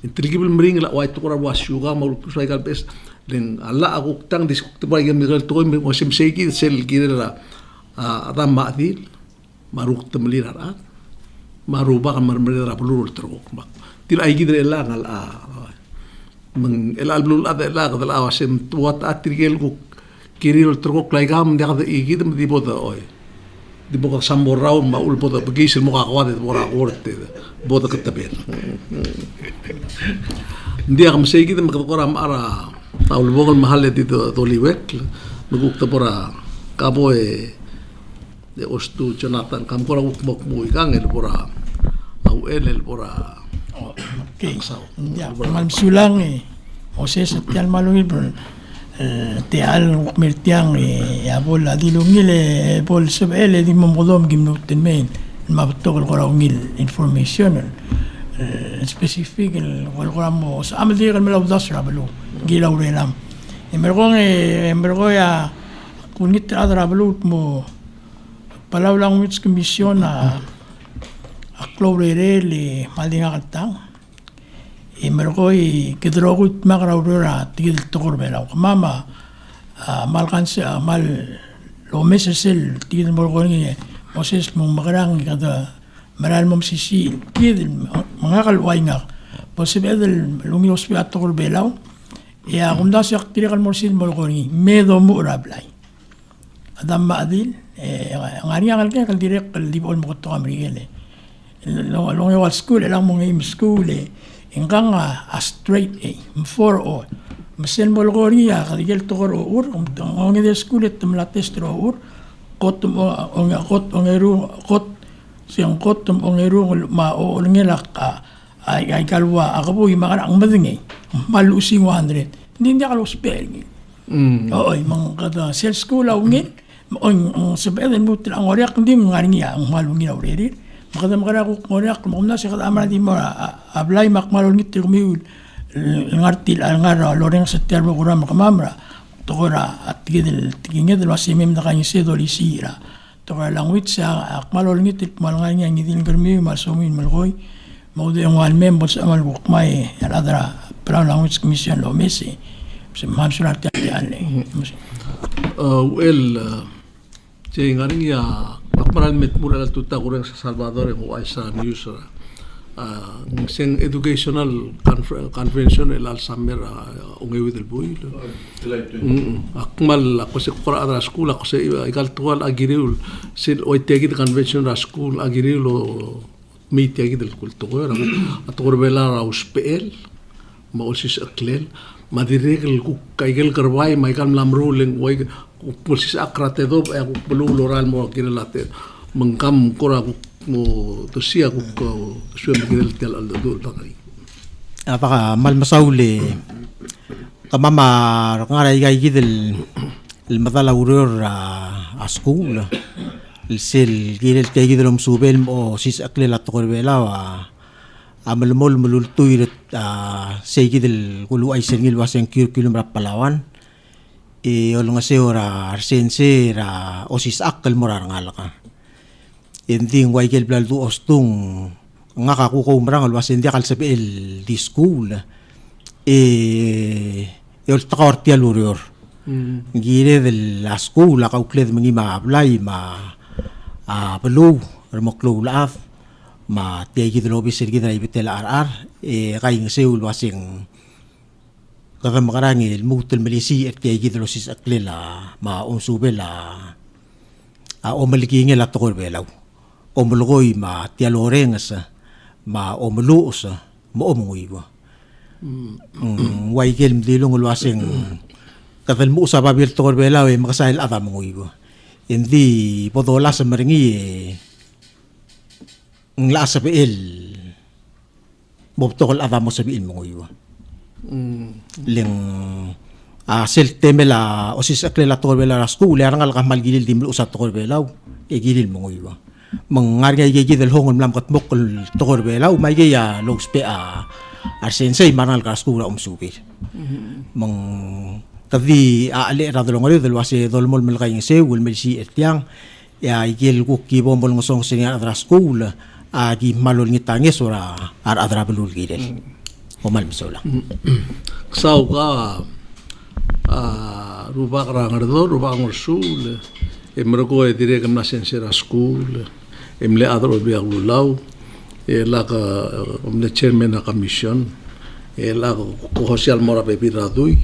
intrigibel mring la wa tora wasuga malu pusai gal bes len alla aku tang diskut ba yam gal to me wasim segi sel girela adam maadil maruk temelir ara maruba kamar merera pelur teruk mak til ai gidre la ngal meng el albul ada la ga la wasim tuat atrigel ku kiril teruk lai gam dia ga igid di boda oi di boda samborau ma ul boda begisel mo ka kwade bora orte boda ketaber dia kam segi de makora ara taul bogol mahal di to liwek nuguk tabora kaboe de ostu Jonathan kam kora mok muy kang el bora au el bora Okay. Ya, mal sulang Jose Setial malungil bro. Teal mertiang ya bol adilungil bol sebel di momodom gimnuten main mabtog ko ngil information specific wal mo sa amal di kal malaw dasra balo gilaw relam emergo ya kunit adra balo mo palaw lang mit komisyon na aklorere le malinga katang emergo kedrogut magraurora tigil tokor belaw mama malkan sa mal lo mesesel tigil morgo ni Moses mong magarang kada maral mom sisi kid mga kalway nga posible lumi hospital tokor belaw ya kumda sa tirikal morsin morgo ni medo mo rablay adam maadil ngari ang kal direk kal dibol mo to amrigel long wal school lang mo ngim school ingkang a straight A 4 Masen molgori ya kadigel tokor ur ngong de school et mlates tro ur kot mo ongeru kot siang kot ongeru ma o ngelak ay kalwa ako po imakan ang madingi malusi 100 hindi ka lo spelling oy mang kada sel school awngin ang sabihin mo ang oriak hindi ngaring ya ang malungi na uri makada ko oriak mo na siya kada amara di mo ablay makmalungi tirmiul ngartil ngara loreng setiap program kamamra tokora at gidel tingin del wasimim na kanya sedo lisira tokora langwit sa akmalolngit malangay nga ngidin germi masumin malgoy mo de ang members amal bukmay aladra para langwit commission lo mesi sa mansulat yan Jay ngaring ya akmaral met mura tuta kurang sa Salvador ng sa news sing educational convention el al summer ungewid el buil akmal ako sa kora adra school ako sa igal tuwal agiriul sin oitegi convention ra school agiriul meet yagi del kultura at korbela ra uspel mausis aklel madiregel ku kaigel karwai maikal lamruling way pulsis akrate do aku perlu loral mo kinalate mengkam kora mo to siya ko suya magil tel al do takay apaka malmasauli kamama ngaray gay gidel المثل ورور school السيل gidel kay gidel subel mo sis aklela tokrbela wa amalmol mulultuiret say gidel kulu ay sengil waseng curriculum ra Palawan olong ora arsense ra osis akkel morar ngalaka ending waigel blal du ostung nga kakuko umrang alwas hindi kal sabel di school yol takortial uryor gire del la school ka ukled mangi ma ablay ma belu remoklo laaf ma tegi del obis sergi dai betel ar kaing seul wasing kadam karangi el mutel melisi et tegi del osis aklela ma unsubela o maliki ngela tokor belaw o mulgoy ma tialorengas ma o muluos mo omungiwa waigel mdilong ulwasing kadal mo sa babil tokor belaw makasahil ata mungiwa hindi podola sa maringi ng laas sa piil mobtokol ata mo sabihin mungiwa ling sel temela osis aklela torbela la school arangal ka malgilil dimlu usat torbelaw gilil mo iwa mangarga gigi del hongol mlam kat mokol torbelaw may ya logspe arsensei manal ka school umsupir mang tavi ali radolongol del wase dolmol melkay se wul melsi etiang ya igil ku kibombol ngosong sinya adra school gi malol ngitanges ora adra belul gidel omal misola Sau ka ruba rangardo ruba ngorsul emroko dire kam na sensera school emle adro biaglulau la ka omle chairman na commission la ko social mora pe piradui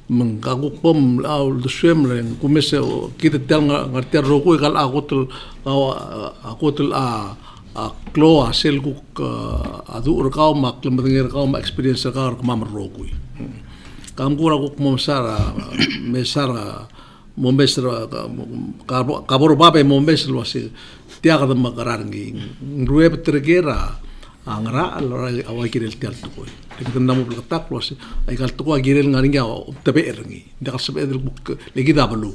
mengkaguk pom au swemlen kumese kita tel ngarter roko kal akotul a klo asel ku adu urkau mak lembanger kau mak experience kau kamar roko kam kura kuk momsara mesara mombesra kabor babe mombes wasi tiaga de makarangi rueb tergera angra alora awai kirel tial tukoi kita namu belak wasi ai kal tukoi girel ngaringa tabe erengi dakal sabe del buk legi dabalu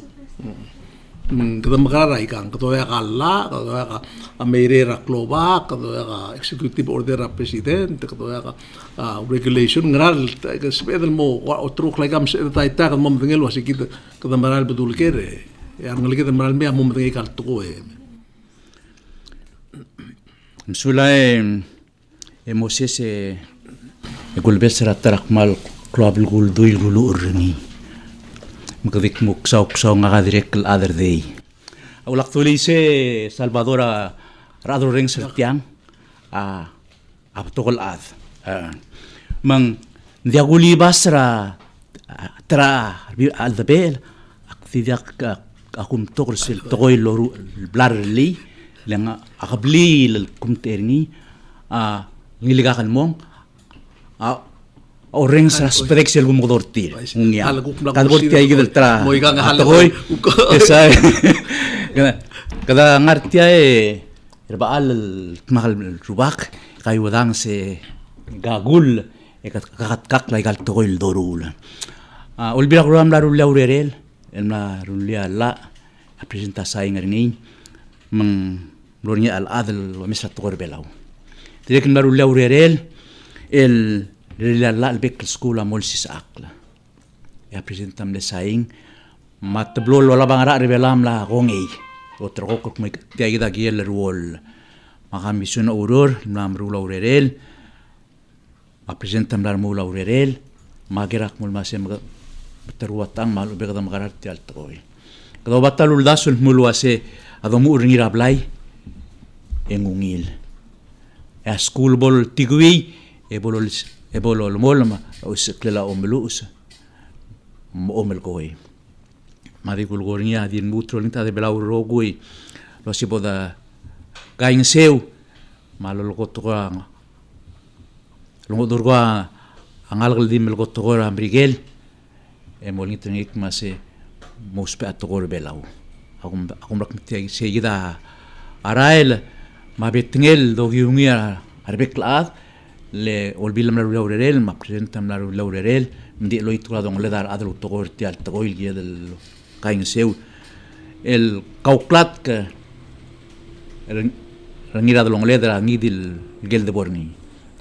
kita makara ikan ketoya kala ketoya ka amere rakloba ketoya ka executive order of president ketoya ka regulation ngeral sepedal mo otruk lagam se taita kan mom tengel wasi kita maral betul kere yang ngelike maral me mom tengel kal tuko Sulai Moses gulbes ratarak mal club gul duil gulu urni makadik muk saw nga direct the other day. Awlak tuloy si Salvador radro ring sertiang aptokol ad. Mang diaguli basra tra aldabel aktidak akum tokol sil tokoy loru blarli lang akabli kumterni ngiligakan mong orang saspek sel gumodortir ngia kadorti ay gidel tra atoy esa kada ngartia erbaal mahal rubak kay wadang se gagul kakat lay gal toy dorul ulbira kuram la laurerel elma rulia la presenta sai ngarni mang lornya al adl wa misra toy belaw tirekin baru laurerel el la albek skola molsis akla ya presentam le saing matblo lo la bangara revelam la gongei otro kok mai tiagida giel rol maka mission uror nam rula urerel a presentam la mula urerel magerak mul masem terwatang malu be kada magarar ti altoy kada batalul dasul mulwase adomu urngira blai engungil a school bol tigui ebolo molma us klela omlus omel koi mari kulgornia din mutro nita de belau rogui lo si boda gain seu malo gotoga lo dorga angal dim el gotoga ambrigel emolnit nik mase mospe atogor belau akum rak mti seguida arael mabetngel dogiungia arbeklat le olbilam la laurerel ma presentam la laurerel ndi lo itura don le dar adru togor ti al togoil gi del kain seu el kauklat que rangira de long ledra ngidil gel de borni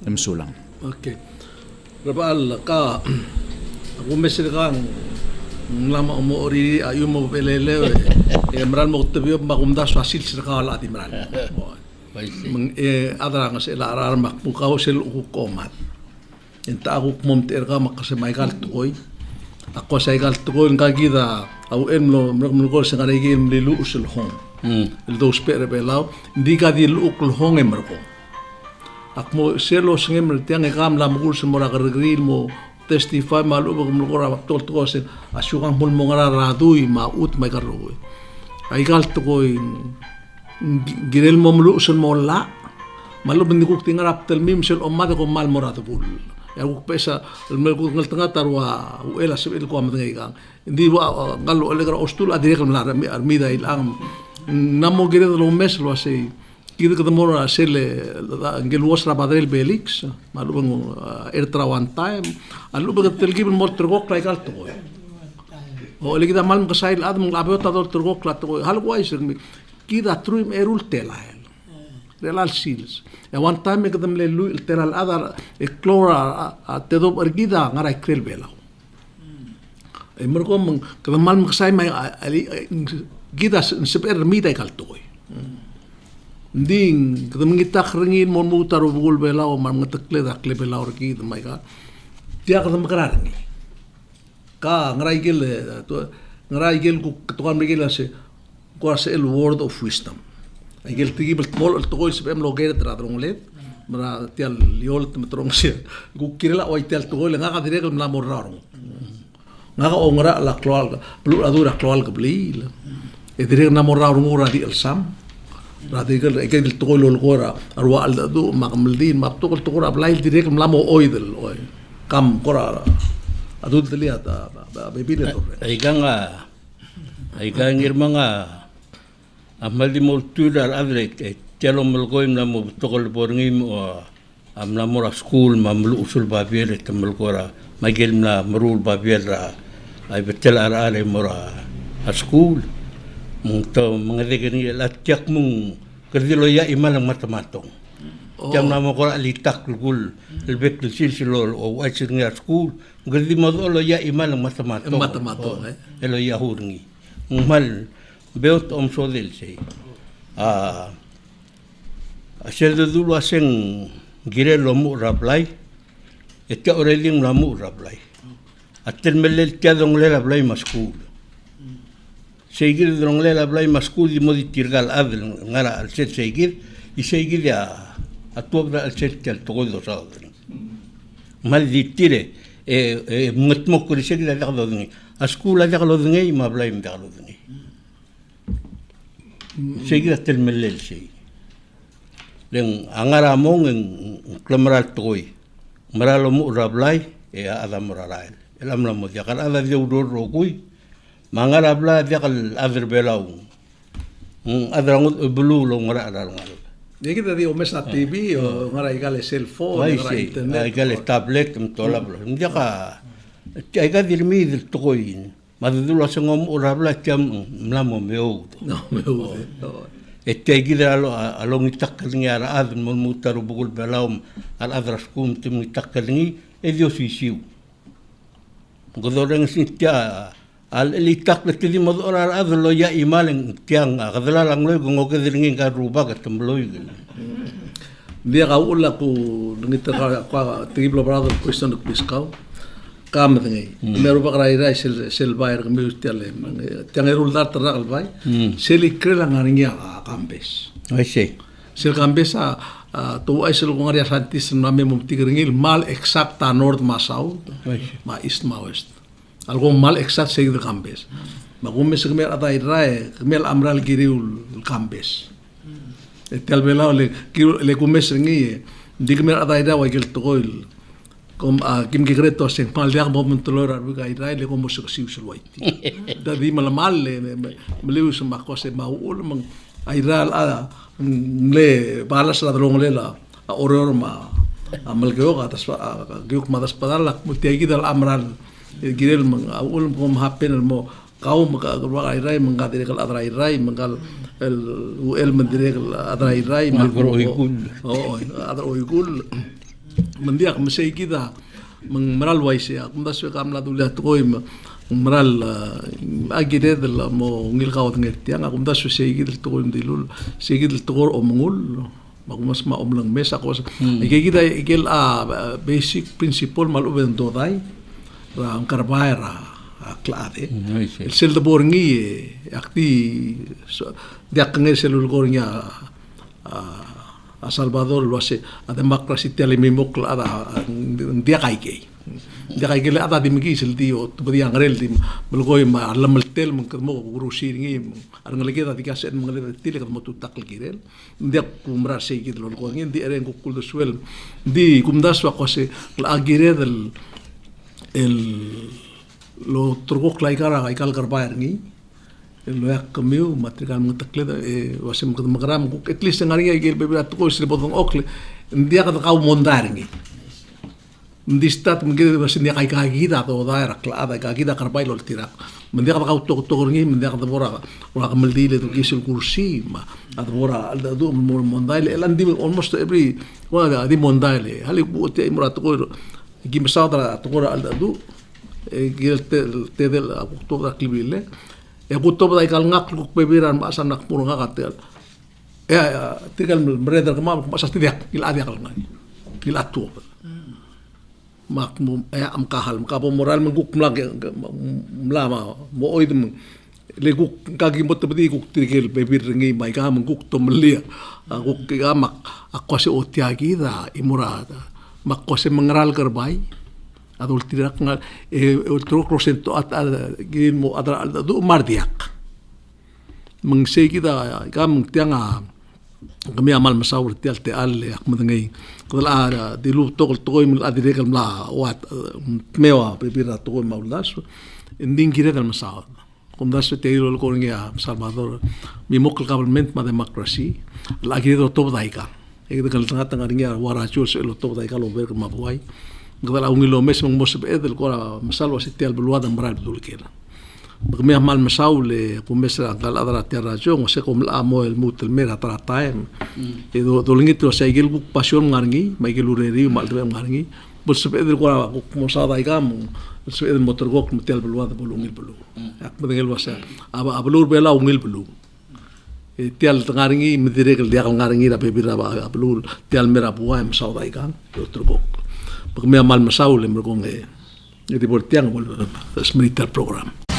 emsulang okay rabal ka aku mesir kan lama umuri ayu mo pelele emral mo tebio magumda fasil sirkal atimral adra nga sila arar makpukaw sila ukukomat inta ako kumomter ka makasamay kaltukoy ako sa kaltukoy kagida au emlo mragmulgol sa karigi emlilu usul hong ildo spere belaw hindi ka di luuk hong emrko akmo selo sngem tiang ekam lamgul sa mora kargril mo testify malu bagmulgora baktol to sen asyukang mulmo ngara raduy maut may karoy ay kaltukoy girel mo muluusan mo la malo bendikuk tingarap telmim sel omade ko mal morado bul ya ko pesa melko ngal tanga tarwa uela sel ko am tanga kang hindi wa ngalo elegra ostul adire kam la armida ilang namo girel lo mes lo ase kida ka mora sel ngel wasra badrel belix malo bang ertra one time alu bang telgib mo trgok lai kalto O le kita mal makasail ad mong abot adol turgok la to hal wise kita truim erul telael. Relal sils. E one time ke dam le lu telal ada e clora te do ergida ngara krel belau. E mergo mong ke mal makasai mai ali kita seper mida kal toy. Ding ke mengita kringin mon mutar bugul belau man ngetekle da kle belau rki de mai ka. Dia ke dam karang. Ka ngarai gel ku tuan migel ase ko ase el word of wisdom. Ai gel tigi bel tol el toy se bem logere tra dronglet mara tial liol te metrong se ku kirela o tial toy le ngaga direk la morraro. Ngaga ongra la kloal blu adura kloal ke bli. E direk na morraro ngora di el sam. Ra digel e gel toy lo gora arwa al do magmldin ma tokol tokora blail direk mlamo oidel oy. Kam kora adul lihat bebile torre. Ay kangir mga amal di multudar adre telo melgoim na mo tokol borngim o am na mora school mamlu usul babier temal kora magel na marul babier ay betel are mora a school mong to mga degani latyak mong kerdilo ya imalang matamatong. Jam na mo kora litak lugul lebek silsilol o wajir nga school gadi mo lo ya imalang matamatong. Matamatong elo ya hurngi. Mal beot om sodel sei. Asel dulu aseng gire lomu rablay. Etta oreling lomu rablay. Atel melel tiadong le rablay ma school. Seigir dong le rablay ma school di mo di tirgal adel ngara al set seigir i seigir ya atobra al set al togodo sa. Mal di tire mutmo ko seigir da dagdo a school da dagdo ngi ma blay mi dagdo ngi. Seigir atel melel sei. Leng angara mong en klamral toy. Maralo mo rablay e ada moraral. Elam la mo dia kan ada de udor rogui. Mangara bla dia kal adr belau. Adrangut bulu lo ngara ngal. Dia kita di omes na TV o ngara igale cellphone, ngara internet. Ay igale tablet mtola bla. Dia ka ay ka dirmi del toy. Madudula sangom urabla tiam mlamo meu. No, meu. Ete gida along itakkalingi ara adn mon mutaru bugul belau al adraskum tim itakkalingi e dio sisiu. Godoreng sintia al elitak letidi modor ar adlo ya imaleng tiang kadala lang loy gongo kediringi ka ruba ka tembloy. Dia ka ula ku ngita ka triblo brother question of piskau. Kam ngai. Meru pa rai sel bayar kami utiale. Tiang erul dar terak bay. Sel ikrela ngaringia kambes. Ai sei. Sel kambes tu ai sel ngaria santis na me mum tigringil mal exacta north ma south. Ma east ma west. Algo mal exact seg de kambes. Ma gumme seg mer ada irai mel amral giriul kambes. Etel belao le gumme sengi digmer ada ida wa gel toil. Kom kim gigreto sing mal dia mo mentolor ar buga irai le como se siu sulwaiti. Da di mal le meliu se makose maul mang airal ada le balas la drong le la oror ma amal geo atas geuk madas padalak mutiagi dal amral girel mang aul kom happen mo kau maka gurwa irai manggadire kal adra irai mangal el mandire kal adra irai magro oigul adra oigul mendiak mesai kita meral waise aku dah suka amla tu lihat koi meral agire del mo ngil kawat ngetiang aku dah suka kita tu koi dilul segit tu kor omngul aku mas ma omlang mes aku kita igel basic principle malu bendodai ra karbaira klade el sel de borngi akti dia kengel selul gornya a Salvador lo hace a democracia te alimimok ada dia kaike le ada dimigi sel dio tu dia ngrel dim belgoi ma alam tel mun mo gurusir ngi arngalege da dikasen mangale tile mo tu takl girel dia kumra sei gid lo ngi di eren ko kul suel di kumdas wa kose la agire del el lo turgok laikara aikal karbayar ngi lo yak kamiu matrikal mengtakle wasem kad magram ko at least ngari ay gel bebra to ko sile bodong okle dia ka mondar ngi mendistat mungkin sindia kai kagida to daerah klada kagida karbai lol tirak mendia ka kau to ngi mendia ka bora kameldi le to kisul kursi ma at bora alda do mondai le landi almost every wala di mondai le hali bu te imra to ko gi masada to ko alda do gil te del to da klibile e to dai kal ngak ku bebiran ma sanak pur ngakatel tikal mereda ka ma sa tidak il adia kal ngai il atu mak am kahal makapo moral menguk mlage mlama mo oidum le guk kagi mot bedi guk tigel bebir ngi mai ka menguk to melia guk ka mak akose otiagi da imurada mak kose mengeral kerbai adul tirak ngal utro krosento at gin mo adra do mardiak mengsegi da kam tianga kami amal masawur tial te alle ak madangai kala di lu tokol toy mul adire kal mla wat mewa pepira toy maulas ending kire kal masawur kumdas te iro ko ngia Salvador mi mokal government ma democracy lagi do top daika e kal tanga ngia wara chul se lo top daika lo ver ma buai kala ungilo mes mong mos bedel ko masalwa sitial bulwada maral dul kela Bagaimana amal masaule kumesa kal adara tiara jong se kom la mo el mutel mera tra time do lingi to sai gel buk passion ngarngi mai gel ureri mal tre ngarngi bol se pedel ko mo sa dai kam se pedel motor gok mutel belwa da bolungil belu ak bedel wasa aba ablur bela ungil belu tial ngarngi medire gel dia ngarngi da bebira ablur tial mera buai mo sa dai kam motor gok bagaimana amal masaule mergong e di portiang bol military program